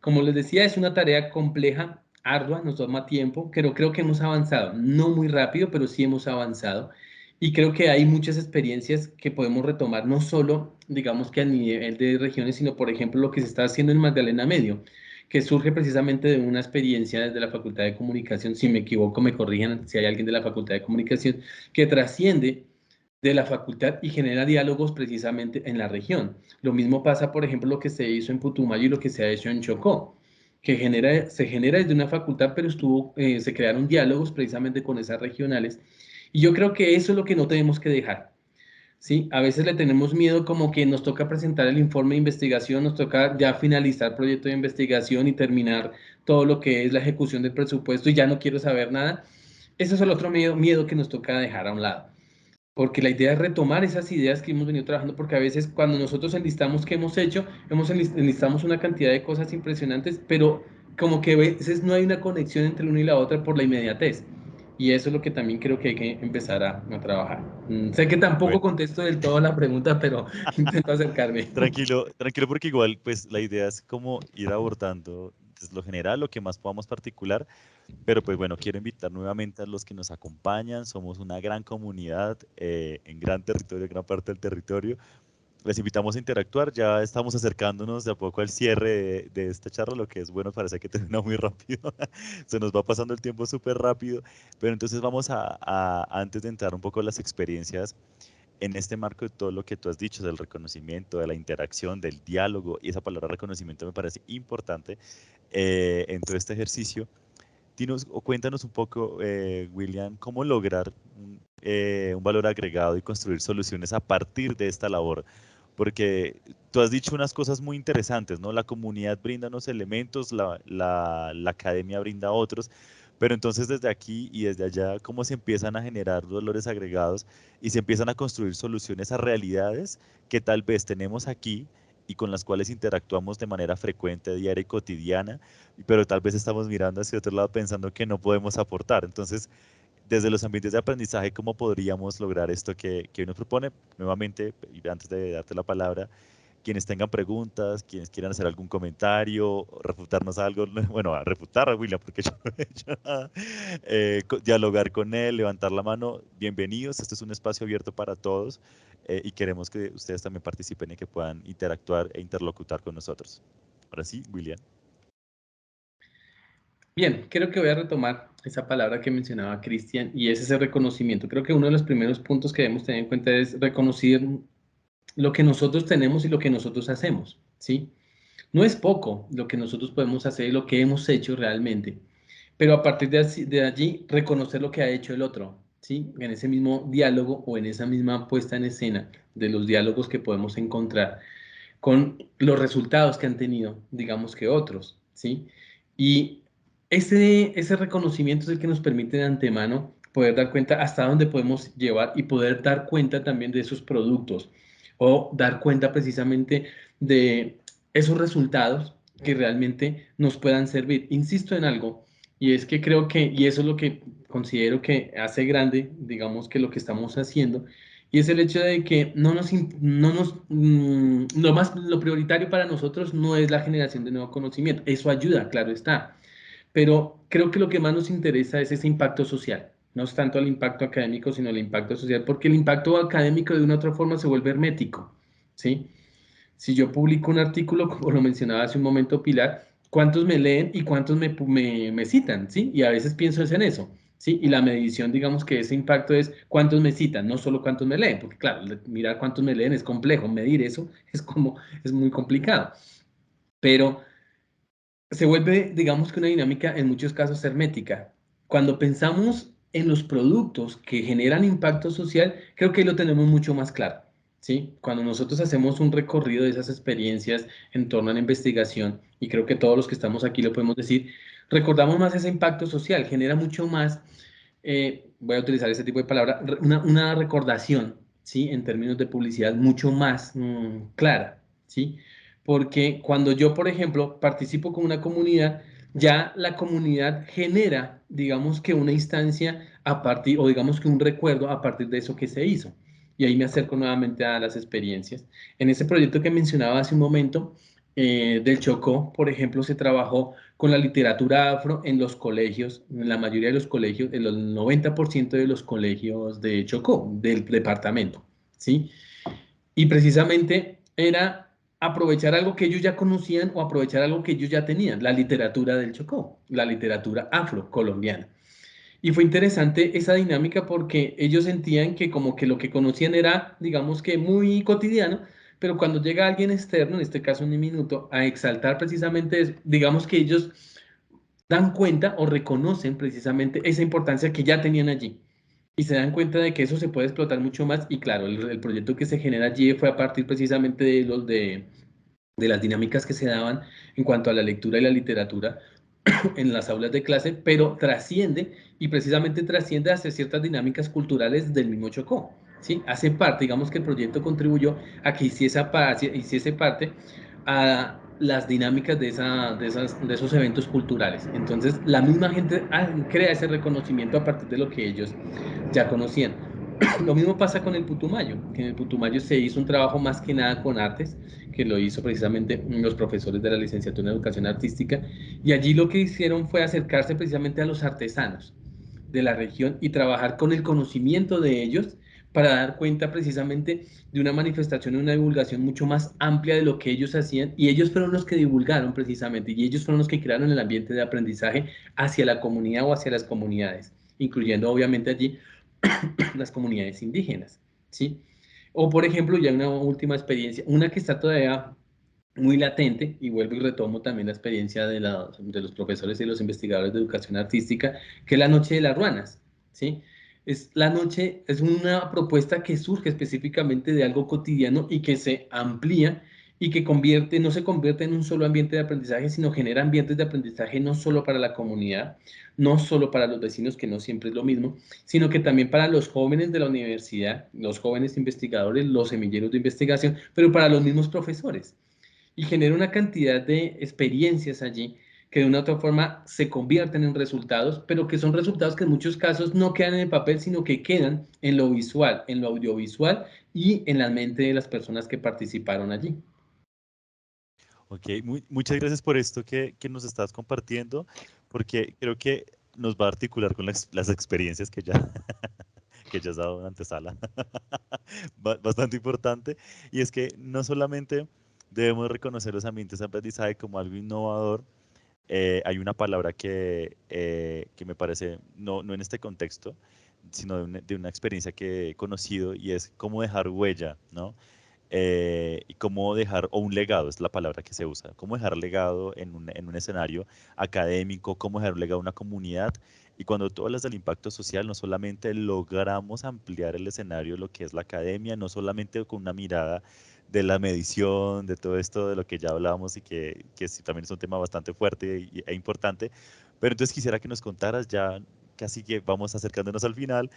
Como les decía, es una tarea compleja, ardua, nos toma tiempo, pero creo que hemos avanzado, no muy rápido, pero sí hemos avanzado. Y creo que hay muchas experiencias que podemos retomar, no solo, digamos que a nivel de regiones, sino, por ejemplo, lo que se está haciendo en Magdalena Medio, que surge precisamente de una experiencia desde la Facultad de Comunicación. Si me equivoco, me corrijan si hay alguien de la Facultad de Comunicación, que trasciende de la facultad y genera diálogos precisamente en la región. Lo mismo pasa, por ejemplo, lo que se hizo en Putumayo y lo que se ha hecho en Chocó, que se genera desde una facultad, pero se crearon diálogos precisamente con esas regionales. Y yo creo que eso es lo que no tenemos que dejar. ¿Sí? A veces le tenemos miedo como que nos toca presentar el informe de investigación, nos toca ya finalizar el proyecto de investigación y terminar todo lo que es la ejecución del presupuesto y ya no quiero saber nada. Ese es el otro miedo que nos toca dejar a un lado. Porque la idea es retomar esas ideas que hemos venido trabajando, porque a veces cuando nosotros enlistamos qué hemos hecho, enlistamos una cantidad de cosas impresionantes, pero como que a veces no hay una conexión entre una y la otra por la inmediatez. Y eso es lo que también creo que hay que empezar a trabajar. Sé que tampoco Bueno, contesto del todo la pregunta, pero intento acercarme. tranquilo, tranquilo porque igual pues la idea es como ir abordando desde lo general, lo que más podamos particular, pero pues bueno, quiero invitar nuevamente a los que nos acompañan, somos una gran comunidad en gran territorio, gran parte del territorio, les invitamos a interactuar. Ya estamos acercándonos de a poco al cierre de esta charla, lo que es bueno, parece que termina muy rápido. Se nos va pasando el tiempo súper rápido, pero entonces vamos antes de entrar un poco en las experiencias, en este marco de todo lo que tú has dicho, del reconocimiento, de la interacción, del diálogo, y esa palabra reconocimiento me parece importante en todo este ejercicio. Dinos o cuéntanos un poco, William, cómo lograr un valor agregado y construir soluciones a partir de esta labor. Porque tú has dicho unas cosas muy interesantes, ¿no? La comunidad brinda unos elementos, la academia brinda otros, pero entonces desde aquí y desde allá, ¿cómo se empiezan a generar valores agregados y se empiezan a construir soluciones a realidades que tal vez tenemos aquí y con las cuales interactuamos de manera frecuente, diaria y cotidiana, pero tal vez estamos mirando hacia otro lado pensando que no podemos aportar? Entonces, desde los ambientes de aprendizaje, ¿cómo podríamos lograr esto que hoy nos propone? Nuevamente, y antes de darte la palabra, quienes tengan preguntas, quienes quieran hacer algún comentario, refutarnos algo, bueno, a refutar a William, porque yo no he hecho nada, dialogar con él, levantar la mano, bienvenidos, este es un espacio abierto para todos y queremos que ustedes también participen y que puedan interactuar e interlocutar con nosotros. Ahora sí, William. Bien, creo que voy a retomar esa palabra que mencionaba Cristian y es ese reconocimiento. Creo que uno de los primeros puntos que debemos tener en cuenta es reconocer lo que nosotros tenemos y lo que nosotros hacemos, ¿sí? No es poco lo que nosotros podemos hacer y lo que hemos hecho realmente, pero a partir de allí reconocer lo que ha hecho el otro, ¿sí? En ese mismo diálogo o en esa misma puesta en escena de los diálogos que podemos encontrar con los resultados que han tenido, digamos que otros, ¿sí? Y ese reconocimiento es el que nos permite de antemano poder dar cuenta hasta dónde podemos llevar y poder dar cuenta también de esos productos o dar cuenta precisamente de esos resultados que realmente nos puedan servir. Insisto en algo, y es que creo que, y eso es lo que considero que hace grande, digamos que lo que estamos haciendo, y es el hecho de que lo prioritario para nosotros no es la generación de nuevo conocimiento. Eso ayuda, claro está. Pero creo que lo que más nos interesa es ese impacto social. No es tanto el impacto académico, sino el impacto social, porque el impacto académico de una u otra forma se vuelve hermético, ¿sí? Si yo publico un artículo, como lo mencionaba hace un momento Pilar, ¿cuántos me leen y cuántos me citan? ¿Sí? Y a veces pienso es en eso. ¿Sí? Y la medición, digamos que ese impacto es cuántos me citan, no solo cuántos me leen, porque claro, mirar cuántos me leen es complejo, medir eso es muy complicado. Pero se vuelve, digamos que una dinámica en muchos casos hermética. Cuando pensamos en los productos que generan impacto social, creo que ahí lo tenemos mucho más claro, ¿sí? Cuando nosotros hacemos un recorrido de esas experiencias en torno a la investigación, y creo que todos los que estamos aquí lo podemos decir, recordamos más ese impacto social, genera mucho más, voy a utilizar ese tipo de palabra, una recordación, ¿sí? En términos de publicidad mucho más clara, ¿sí? Porque cuando yo, por ejemplo, participo con una comunidad, ya la comunidad genera, digamos que una instancia a partir, o digamos que un recuerdo a partir de eso que se hizo. Y ahí me acerco nuevamente a las experiencias. En ese proyecto que mencionaba hace un momento, del Chocó, por ejemplo, se trabajó con la literatura afro en los colegios, en la mayoría de los colegios, en el 90% de los colegios de Chocó, del departamento, ¿sí? Y precisamente era aprovechar algo que ellos ya conocían o aprovechar algo que ellos ya tenían, la literatura del Chocó, la literatura afrocolombiana. Y fue interesante esa dinámica porque ellos sentían que como que lo que conocían era, digamos que muy cotidiano, pero cuando llega alguien externo, en este caso un minuto, a exaltar precisamente eso, digamos que ellos dan cuenta o reconocen precisamente esa importancia que ya tenían allí y se dan cuenta de que eso se puede explotar mucho más y claro, el proyecto que se genera allí fue a partir precisamente de las dinámicas que se daban en cuanto a la lectura y la literatura en las aulas de clase, pero trasciende y precisamente trasciende hacia ciertas dinámicas culturales del mismo Chocó. ¿Sí? Hace parte, digamos que el proyecto contribuyó a que hiciese parte a las dinámicas de esos eventos culturales. Entonces, la misma gente crea ese reconocimiento a partir de lo que ellos ya conocían. Lo mismo pasa con el Putumayo, que en el Putumayo se hizo un trabajo más que nada con artes, que lo hizo precisamente los profesores de la licenciatura en educación artística, y allí lo que hicieron fue acercarse precisamente a los artesanos de la región y trabajar con el conocimiento de ellos para dar cuenta precisamente de una manifestación y una divulgación mucho más amplia de lo que ellos hacían, y ellos fueron los que divulgaron precisamente, y ellos fueron los que crearon el ambiente de aprendizaje hacia la comunidad o hacia las comunidades, incluyendo obviamente allí las comunidades indígenas, ¿sí? O por ejemplo, ya una última experiencia, una que está todavía muy latente, y vuelvo y retomo también la experiencia de los profesores y los investigadores de educación artística, que es la Noche de las Ruanas, ¿sí? La noche es una propuesta que surge específicamente de algo cotidiano y que se amplía y que no se convierte en un solo ambiente de aprendizaje, sino genera ambientes de aprendizaje no solo para la comunidad, no solo para los vecinos, que no siempre es lo mismo, sino que también para los jóvenes de la universidad, los jóvenes investigadores, los semilleros de investigación, pero para los mismos profesores. Y genera una cantidad de experiencias allí que de una u otra forma se convierten en resultados, pero que son resultados que en muchos casos no quedan en el papel, sino que quedan en lo visual, en lo audiovisual y en la mente de las personas que participaron allí. Ok, muchas gracias por esto que nos estás compartiendo, porque creo que nos va a articular con las experiencias que ya, que ya has dado en antesala. Bastante importante. Y es que no solamente debemos reconocer los ambientes de aprendizaje como algo innovador, hay una palabra que me parece, no en este contexto, sino de una experiencia que he conocido, y es cómo dejar huella, ¿no? Y cómo dejar, o un legado es la palabra que se usa, cómo dejar legado en un escenario académico, cómo dejar un legado a una comunidad. Y cuando tú hablas del impacto social, no solamente logramos ampliar el escenario de lo que es la academia, no solamente con una mirada de la medición, de todo esto de lo que ya hablábamos, y que sí, también es un tema bastante fuerte e importante, pero entonces quisiera que nos contaras ya, casi que vamos acercándonos al final,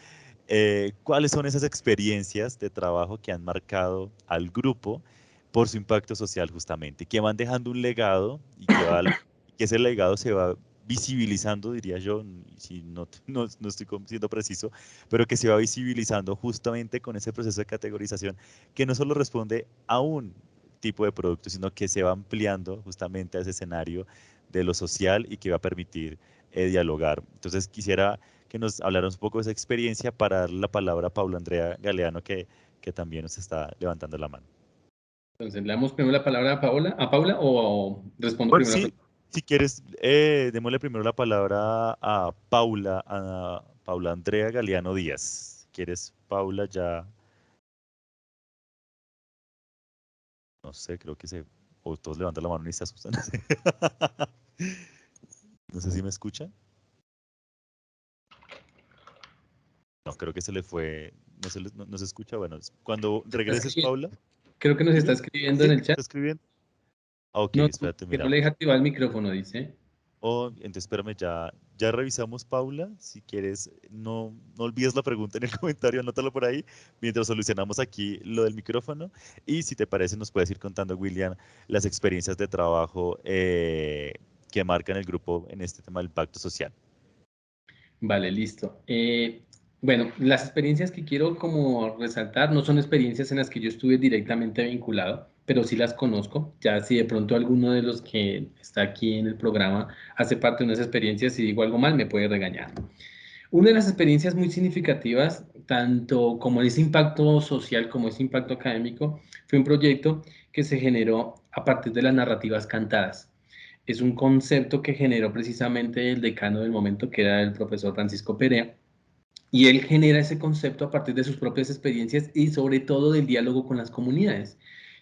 ¿cuáles son esas experiencias de trabajo que han marcado al grupo por su impacto social justamente, que van dejando un legado y que ese legado se va visibilizando, diría yo, si no estoy siendo preciso, pero que se va visibilizando justamente con ese proceso de categorización que no solo responde a un tipo de producto, sino que se va ampliando justamente a ese escenario de lo social y que va a permitir dialogar? Entonces quisiera que nos hablaras un poco de esa experiencia, para darle la palabra a Paula Andrea Galeano, que también nos está levantando la mano. Entonces, ¿le damos primero la palabra a Paula o respondo Bueno, primero a sí, si quieres, démosle primero la palabra a Paula Andrea Galeano Díaz. Si quieres, Paula, ya, no sé, creo que o todos levantan la mano y se asustan. No sé si me escuchan. No, creo que se le fue, no se escucha. Bueno, cuando regreses, Paula. Creo que nos está Dime. escribiendo en ¿Sí? el chat. ¿Está escribiendo? Ah, ok, No, espérate, que no le deja miramos. activar el micrófono, dice. Oh, entonces espérame, ya revisamos, Paula. Si quieres, no olvides la pregunta en el comentario, anótalo por ahí, mientras solucionamos aquí lo del micrófono. Y si te parece, nos puedes ir contando, William, las experiencias de trabajo que marcan el grupo en este tema del impacto social. Vale, listo. Bueno, las experiencias que quiero como resaltar no son experiencias en las que yo estuve directamente vinculado, pero sí las conozco. Ya si de pronto alguno de los que está aquí en el programa hace parte de unas experiencias y digo algo mal, me puede regañar. Una de las experiencias muy significativas, tanto como ese impacto social como ese impacto académico, fue un proyecto que se generó a partir de las narrativas cantadas. Es un concepto que generó precisamente el decano del momento, que era el profesor Francisco Perea, y él genera ese concepto a partir de sus propias experiencias y sobre todo del diálogo con las comunidades.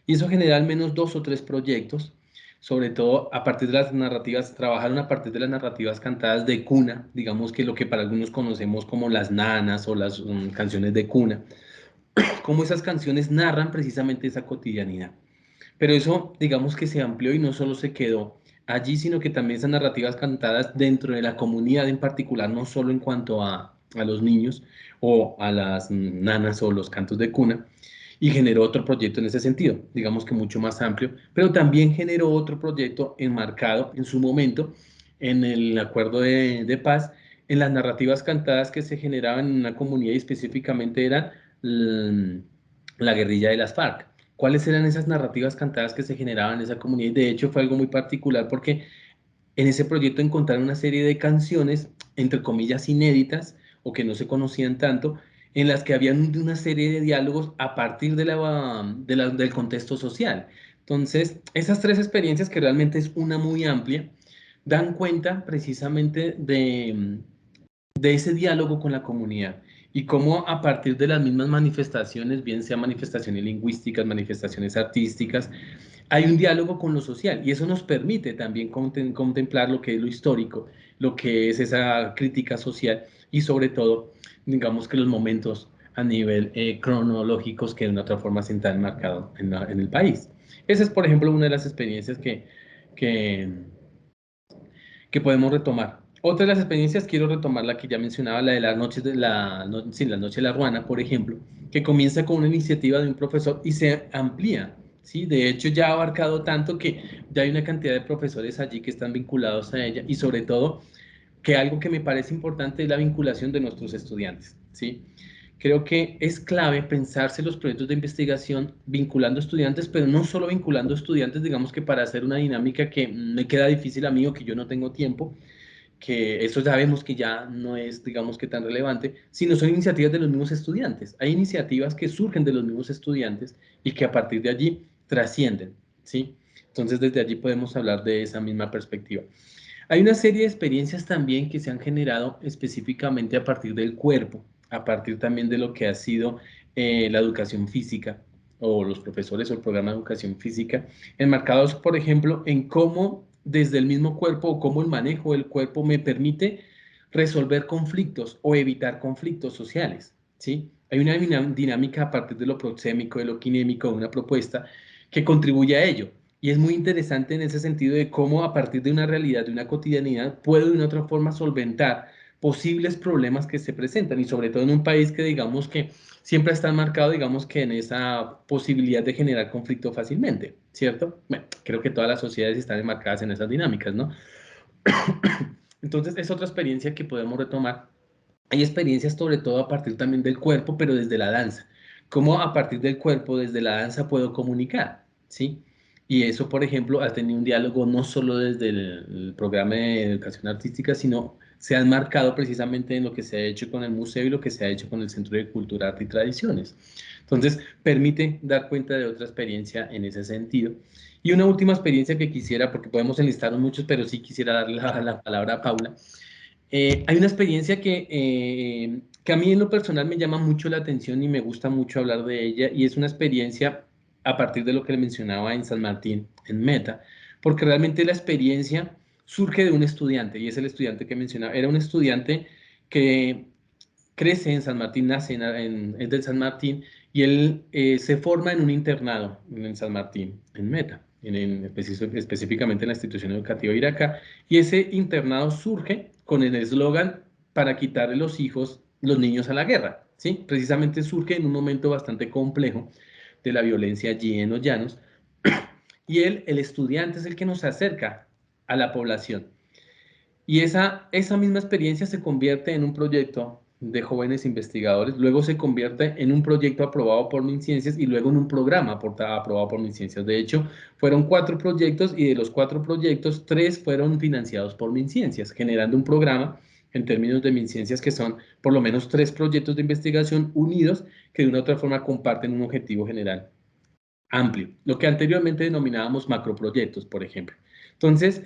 Y eso genera al menos 2 o 3 proyectos, sobre todo a partir de las narrativas, trabajaron a partir de las narrativas cantadas de cuna, digamos que lo que para algunos conocemos como las nanas o las canciones de cuna, cómo esas canciones narran precisamente esa cotidianidad. Pero eso, digamos que se amplió y no solo se quedó allí, sino que también esas narrativas cantadas dentro de la comunidad en particular, no solo en cuanto a los niños o a las nanas o los cantos de cuna, y generó otro proyecto en ese sentido, digamos que mucho más amplio, pero también generó otro proyecto enmarcado en su momento en el acuerdo de paz, en las narrativas cantadas que se generaban en una comunidad y específicamente eran la guerrilla de las FARC. ¿Cuáles eran esas narrativas cantadas que se generaban en esa comunidad? De hecho, fue algo muy particular porque en ese proyecto encontraron una serie de canciones, entre comillas, inéditas o que no se conocían tanto, en las que había una serie de diálogos a partir del contexto social. Entonces, esas tres experiencias, que realmente es una muy amplia, dan cuenta precisamente de ese diálogo con la comunidad y cómo a partir de las mismas manifestaciones, bien sean manifestaciones lingüísticas, manifestaciones artísticas, hay un diálogo con lo social y eso nos permite también contemplar lo que es lo histórico, lo que es esa crítica social y sobre todo, digamos que los momentos a nivel cronológicos que de una otra forma se han marcado en el país. Esa es, por ejemplo, una de las experiencias que, que podemos retomar. Otra de las experiencias, quiero retomar la que ya mencionaba, la de las noches de la, no, sí, la noche de la Ruana, por ejemplo, que comienza con una iniciativa de un profesor y se amplía, ¿sí? De hecho, ya ha abarcado tanto que ya hay una cantidad de profesores allí que están vinculados a ella y sobre todo que algo que me parece importante es la vinculación de nuestros estudiantes, ¿sí? Creo que es clave pensarse los proyectos de investigación vinculando estudiantes, pero no solo vinculando estudiantes, digamos que para hacer una dinámica que me queda difícil a mí o que yo no tengo tiempo, que eso sabemos que ya no es, digamos que tan relevante, sino son iniciativas de los mismos estudiantes. Hay iniciativas que surgen de los mismos estudiantes y que a partir de allí trascienden, ¿sí? Entonces desde allí podemos hablar de esa misma perspectiva. Hay una serie de experiencias también que se han generado específicamente a partir del cuerpo, a partir también de lo que ha sido la educación física o los profesores o el programa de educación física, enmarcados, por ejemplo, en cómo desde el mismo cuerpo o cómo el manejo del cuerpo me permite resolver conflictos o evitar conflictos sociales, ¿sí? Hay una dinámica a partir de lo proxémico, de lo kinémico, de una propuesta que contribuye a ello. Y es muy interesante en ese sentido de cómo a partir de una realidad, de una cotidianidad, puedo de una otra forma solventar posibles problemas que se presentan y sobre todo en un país que digamos que siempre está marcado, digamos que en esa posibilidad de generar conflicto fácilmente, ¿cierto? Bueno, creo que todas las sociedades están enmarcadas en esas dinámicas, ¿no? Entonces es otra experiencia que podemos retomar. Hay experiencias sobre todo a partir también del cuerpo, pero desde la danza. Cómo a partir del cuerpo, desde la danza, puedo comunicar, ¿sí? Y eso, por ejemplo, ha tenido un diálogo no solo desde el programa de educación artística, sino se ha marcado precisamente en lo que se ha hecho con el museo y lo que se ha hecho con el Centro de Cultura, Arte y Tradiciones. Entonces, permite dar cuenta de otra experiencia en ese sentido. Y una última experiencia que quisiera, porque podemos enlistar muchos, pero sí quisiera darle la palabra a Paula. Hay una experiencia que a mí en lo personal me llama mucho la atención y me gusta mucho hablar de ella, y es una experiencia a partir de lo que le mencionaba en San Martín, en Meta, porque realmente la experiencia surge de un estudiante, y es el estudiante que mencionaba. Era un estudiante que crece en San Martín, nace es del San Martín, y él se forma en un internado en San Martín, en Meta, específicamente en la institución educativa Iraca, y ese internado surge con el eslogan para quitarle los niños a la guerra, ¿sí? Precisamente surge en un momento bastante complejo de la violencia allí en los llanos, y el estudiante es el que nos acerca a la población. Y esa misma experiencia se convierte en un proyecto de jóvenes investigadores, luego se convierte en un proyecto aprobado por MinCiencias y luego en un programa aprobado por MinCiencias. De hecho, fueron 4 proyectos y de los 4 proyectos, 3 fueron financiados por MinCiencias, generando un programa en términos de MinCiencias que son por lo menos 3 proyectos de investigación unidos que de una u otra forma comparten un objetivo general amplio, lo que anteriormente denominábamos macroproyectos, por ejemplo. Entonces,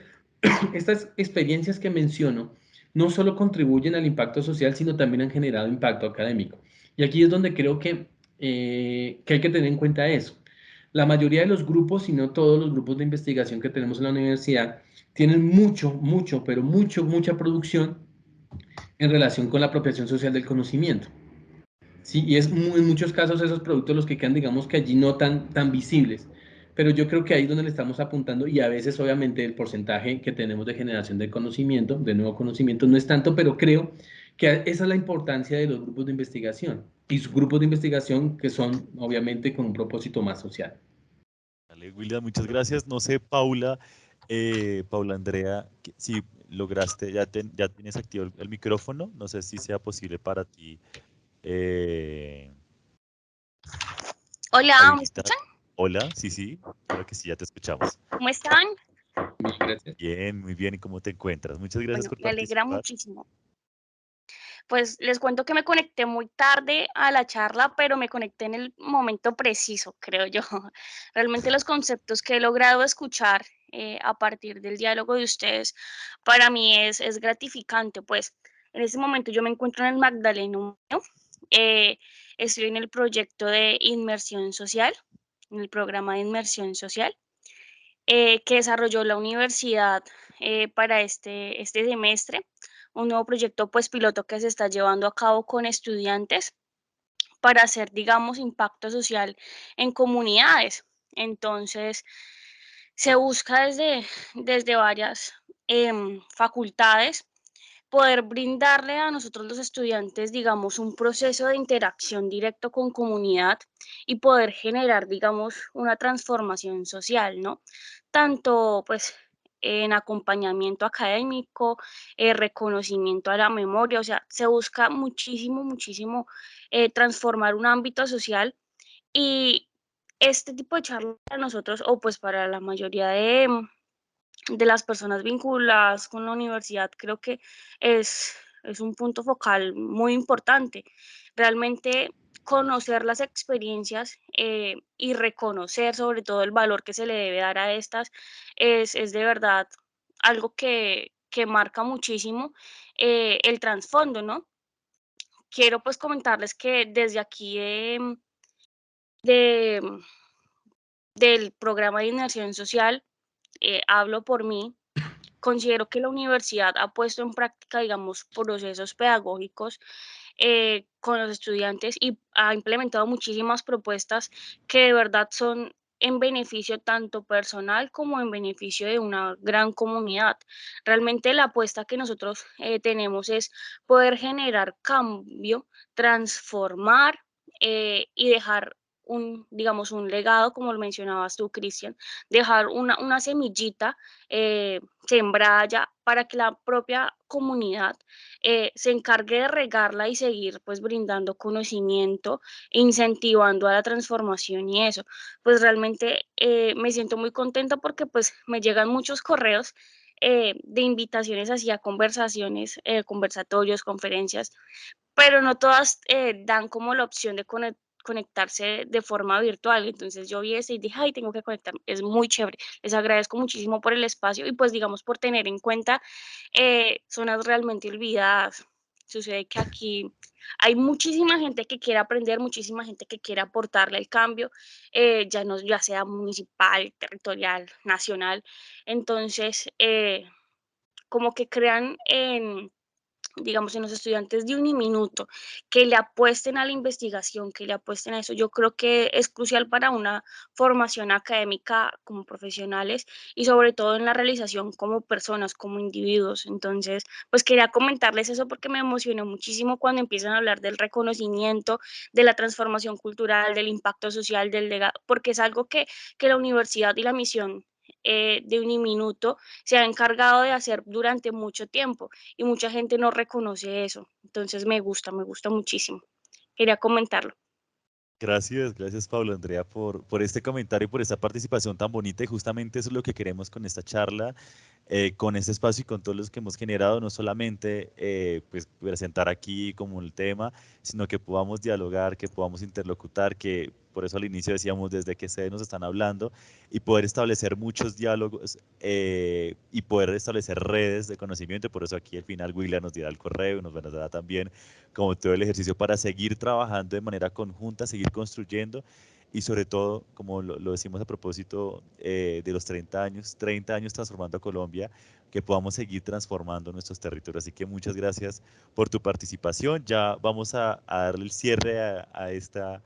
estas experiencias que menciono no solo contribuyen al impacto social, sino también han generado impacto académico. Y aquí es donde creo que hay que tener en cuenta eso. La mayoría de los grupos, si no todos los grupos de investigación que tenemos en la universidad, tienen mucha producción en relación con la apropiación social del conocimiento. Sí, y en muchos casos esos productos los que quedan, digamos que allí no tan visibles. Pero yo creo que ahí es donde le estamos apuntando y a veces obviamente el porcentaje que tenemos de generación de conocimiento, de nuevo conocimiento, no es tanto, pero creo que esa es la importancia de los grupos de investigación y sus grupos de investigación que son obviamente con un propósito más social. Dale, William, muchas gracias. No sé, Paula, Paula Andrea, si lograste, ya tienes activo el micrófono, no sé si sea posible para ti Hola, ¿me habilitar. escuchan? Hola, sí, claro que sí, ya te escuchamos. ¿Cómo están? Bien, gracias. Bien, muy bien, ¿y cómo te encuentras? Muchas gracias Bueno, por me alegra participar. muchísimo. Pues les cuento que me conecté muy tarde a la charla, pero me conecté en el momento preciso, creo yo. Realmente los conceptos que he logrado escuchar a partir del diálogo de ustedes, para mí es gratificante, pues en este momento yo me encuentro en el Magdaleno, eh, estoy en el proyecto de inmersión social, en el programa de inmersión social que desarrolló la universidad para este semestre, un nuevo proyecto pues piloto que se está llevando a cabo con estudiantes para hacer, digamos, impacto social en comunidades. Entonces, se busca desde varias facultades poder brindarle a nosotros los estudiantes, digamos, un proceso de interacción directo con comunidad y poder generar, digamos, una transformación social, ¿no? Tanto, pues, en acompañamiento académico, reconocimiento a la memoria, o sea, se busca muchísimo, muchísimo transformar un ámbito social y este tipo de charlas para nosotros, o pues para la mayoría de las personas vinculadas con la universidad, creo que es un punto focal muy importante. Realmente conocer las experiencias y reconocer sobre todo el valor que se le debe dar a estas es de verdad algo que marca muchísimo el trasfondo, ¿no? Quiero pues comentarles que desde aquí de, del programa de inmersión social, hablo por mí. Considero que la universidad ha puesto en práctica, digamos, procesos pedagógicos con los estudiantes y ha implementado muchísimas propuestas que de verdad son en beneficio tanto personal como en beneficio de una gran comunidad. Realmente la apuesta que nosotros tenemos es poder generar cambio, transformar y dejar digamos, un legado, como lo mencionabas tú, Cristian, dejar una semillita sembrada ya para que la propia comunidad se encargue de regarla y seguir pues brindando conocimiento, incentivando a la transformación y eso. Pues realmente me siento muy contenta porque pues me llegan muchos correos de invitaciones hacia conversaciones, conversatorios, conferencias, pero no todas dan como la opción de conectarse de forma virtual. Entonces yo vi ese y dije, ay, tengo que conectarme. Es muy chévere. Les agradezco muchísimo por el espacio y pues digamos por tener en cuenta zonas realmente olvidadas. Sucede que aquí hay muchísima gente que quiere aprender, muchísima gente que quiere aportarle el cambio, ya sea municipal, territorial, nacional. Entonces, como que crean en digamos, en los estudiantes de Uniminuto, que le apuesten a la investigación, que le apuesten a eso, yo creo que es crucial para una formación académica como profesionales y sobre todo en la realización como personas, como individuos. Entonces, pues quería comentarles eso porque me emocionó muchísimo cuando empiezan a hablar del reconocimiento, de la transformación cultural, del impacto social, del legado, porque es algo que la universidad y la misión de Uniminuto se ha encargado de hacer durante mucho tiempo y mucha gente no reconoce eso. Entonces me gusta muchísimo. Quería comentarlo. Gracias, gracias Pablo Andrea por este comentario y por esta participación tan bonita y justamente eso es lo que queremos con esta charla, con este espacio y con todos los que hemos generado, no solamente pues presentar aquí como el tema, sino que podamos dialogar, que podamos interlocutar, que por eso al inicio decíamos desde que ustedes nos están hablando y poder establecer muchos diálogos y poder establecer redes de conocimiento, por eso aquí al final William nos dirá el correo, nos dará también como todo el ejercicio para seguir trabajando de manera conjunta, seguir construyendo y sobre todo, como lo decimos a propósito de los 30 años transformando a Colombia, que podamos seguir transformando nuestros territorios. Así que muchas gracias por tu participación. Ya vamos a darle el cierre a esta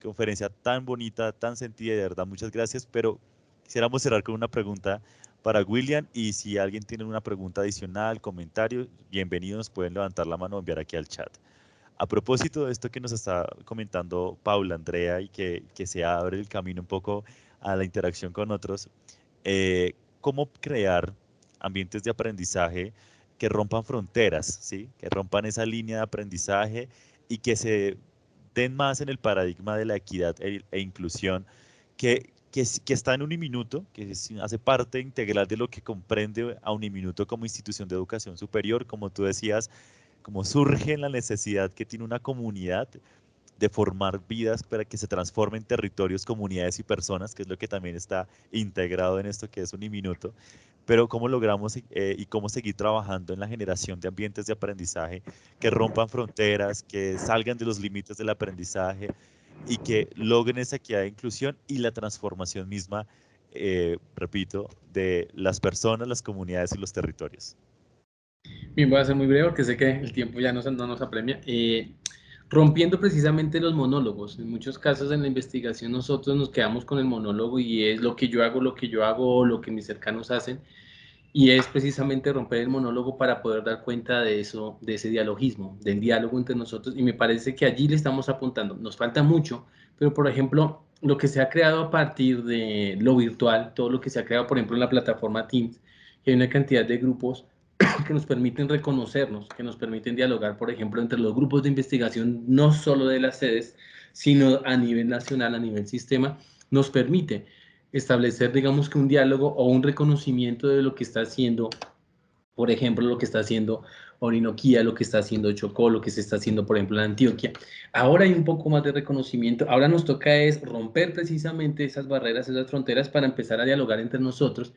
conferencia tan bonita, tan sentida, y de verdad muchas gracias, pero quisiéramos cerrar con una pregunta para William y si alguien tiene una pregunta adicional, comentario, bienvenidos, pueden levantar la mano o enviar aquí al chat. A propósito de esto que nos está comentando Paula, Andrea, y que se abre el camino un poco a la interacción con otros, ¿cómo crear ambientes de aprendizaje que rompan fronteras, ¿sí? Que rompan esa línea de aprendizaje y que se den más en el paradigma de la equidad e inclusión que está en Uniminuto, que hace parte integral de lo que comprende a Uniminuto como institución de educación superior, como tú decías, como surge la necesidad que tiene una comunidad de formar vidas para que se transformen territorios, comunidades y personas, que es lo que también está integrado en esto que es Uniminuto, pero cómo logramos y cómo seguir trabajando en la generación de ambientes de aprendizaje que rompan fronteras, que salgan de los límites del aprendizaje y que logren esa equidad e inclusión y la transformación misma, repito, de las personas, las comunidades y los territorios. Bien, voy a ser muy breve porque sé que el tiempo ya no nos apremia. Rompiendo precisamente los monólogos. En muchos casos en la investigación nosotros nos quedamos con el monólogo y es lo que yo hago, lo que mis cercanos hacen. Y es precisamente romper el monólogo para poder dar cuenta de eso, de ese dialogismo, del diálogo entre nosotros. Y me parece que allí le estamos apuntando. Nos falta mucho, pero por ejemplo, lo que se ha creado a partir de lo virtual, todo lo que se ha creado, por ejemplo, en la plataforma Teams, que hay una cantidad de grupos que nos permiten reconocernos, que nos permiten dialogar, por ejemplo, entre los grupos de investigación, no solo de las sedes, sino a nivel nacional, a nivel sistema, nos permite establecer, digamos que un diálogo o un reconocimiento de lo que está haciendo, por ejemplo, lo que está haciendo Orinoquía, lo que está haciendo Chocó, lo que se está haciendo, por ejemplo, en Antioquia. Ahora hay un poco más de reconocimiento, ahora nos toca es romper precisamente esas barreras, esas fronteras para empezar a dialogar entre nosotros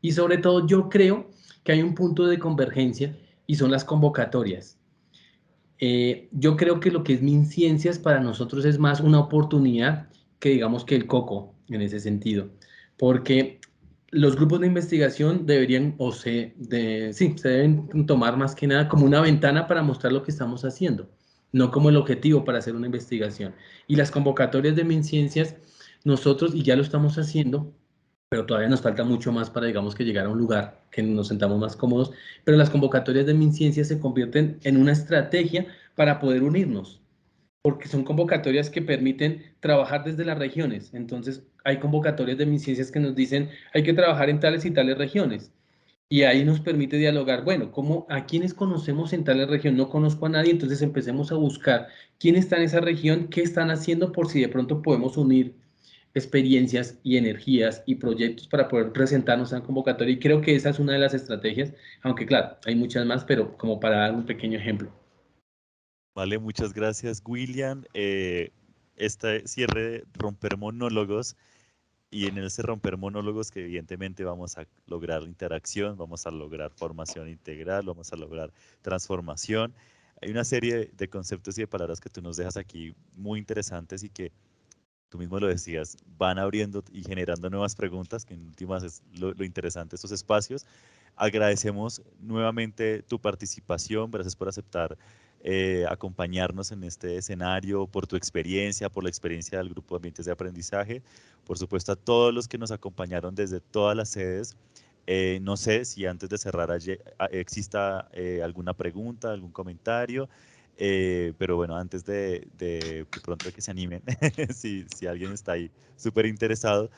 y sobre todo yo creo que hay un punto de convergencia y son las convocatorias. Yo creo que lo que es MinCiencias para nosotros es más una oportunidad que digamos que el coco en ese sentido, porque los grupos de investigación deberían sí, se deben tomar más que nada como una ventana para mostrar lo que estamos haciendo, no como el objetivo para hacer una investigación. Y las convocatorias de MinCiencias, nosotros, y ya lo estamos haciendo, pero todavía nos falta mucho más para, digamos, que llegar a un lugar que nos sentamos más cómodos, pero las convocatorias de MinCiencias se convierten en una estrategia para poder unirnos, porque son convocatorias que permiten trabajar desde las regiones. Entonces, hay convocatorias de MinCiencias que nos dicen, hay que trabajar en tales y tales regiones. Y ahí nos permite dialogar, bueno, ¿cómo, a quiénes conocemos en tal región? No conozco a nadie, entonces empecemos a buscar quién está en esa región, qué están haciendo, por si de pronto podemos unir experiencias y energías y proyectos para poder presentarnos en convocatoria. Y creo que esa es una de las estrategias, aunque claro, hay muchas más, pero como para dar un pequeño ejemplo. Vale, muchas gracias, William. Este cierre de romper monólogos y en ese romper monólogos que evidentemente vamos a lograr interacción, vamos a lograr formación integral, vamos a lograr transformación. Hay una serie de conceptos y de palabras que tú nos dejas aquí muy interesantes y que tú mismo lo decías, van abriendo y generando nuevas preguntas, que en últimas es lo interesante de estos espacios. Agradecemos nuevamente tu participación, gracias por aceptar acompañarnos en este escenario, por tu experiencia, por la experiencia del Grupo de Ambientes de Aprendizaje, por supuesto a todos los que nos acompañaron desde todas las sedes. No sé si antes de cerrar exista alguna pregunta, algún comentario, pero bueno, antes de pronto que se animen, si alguien está ahí súper interesado,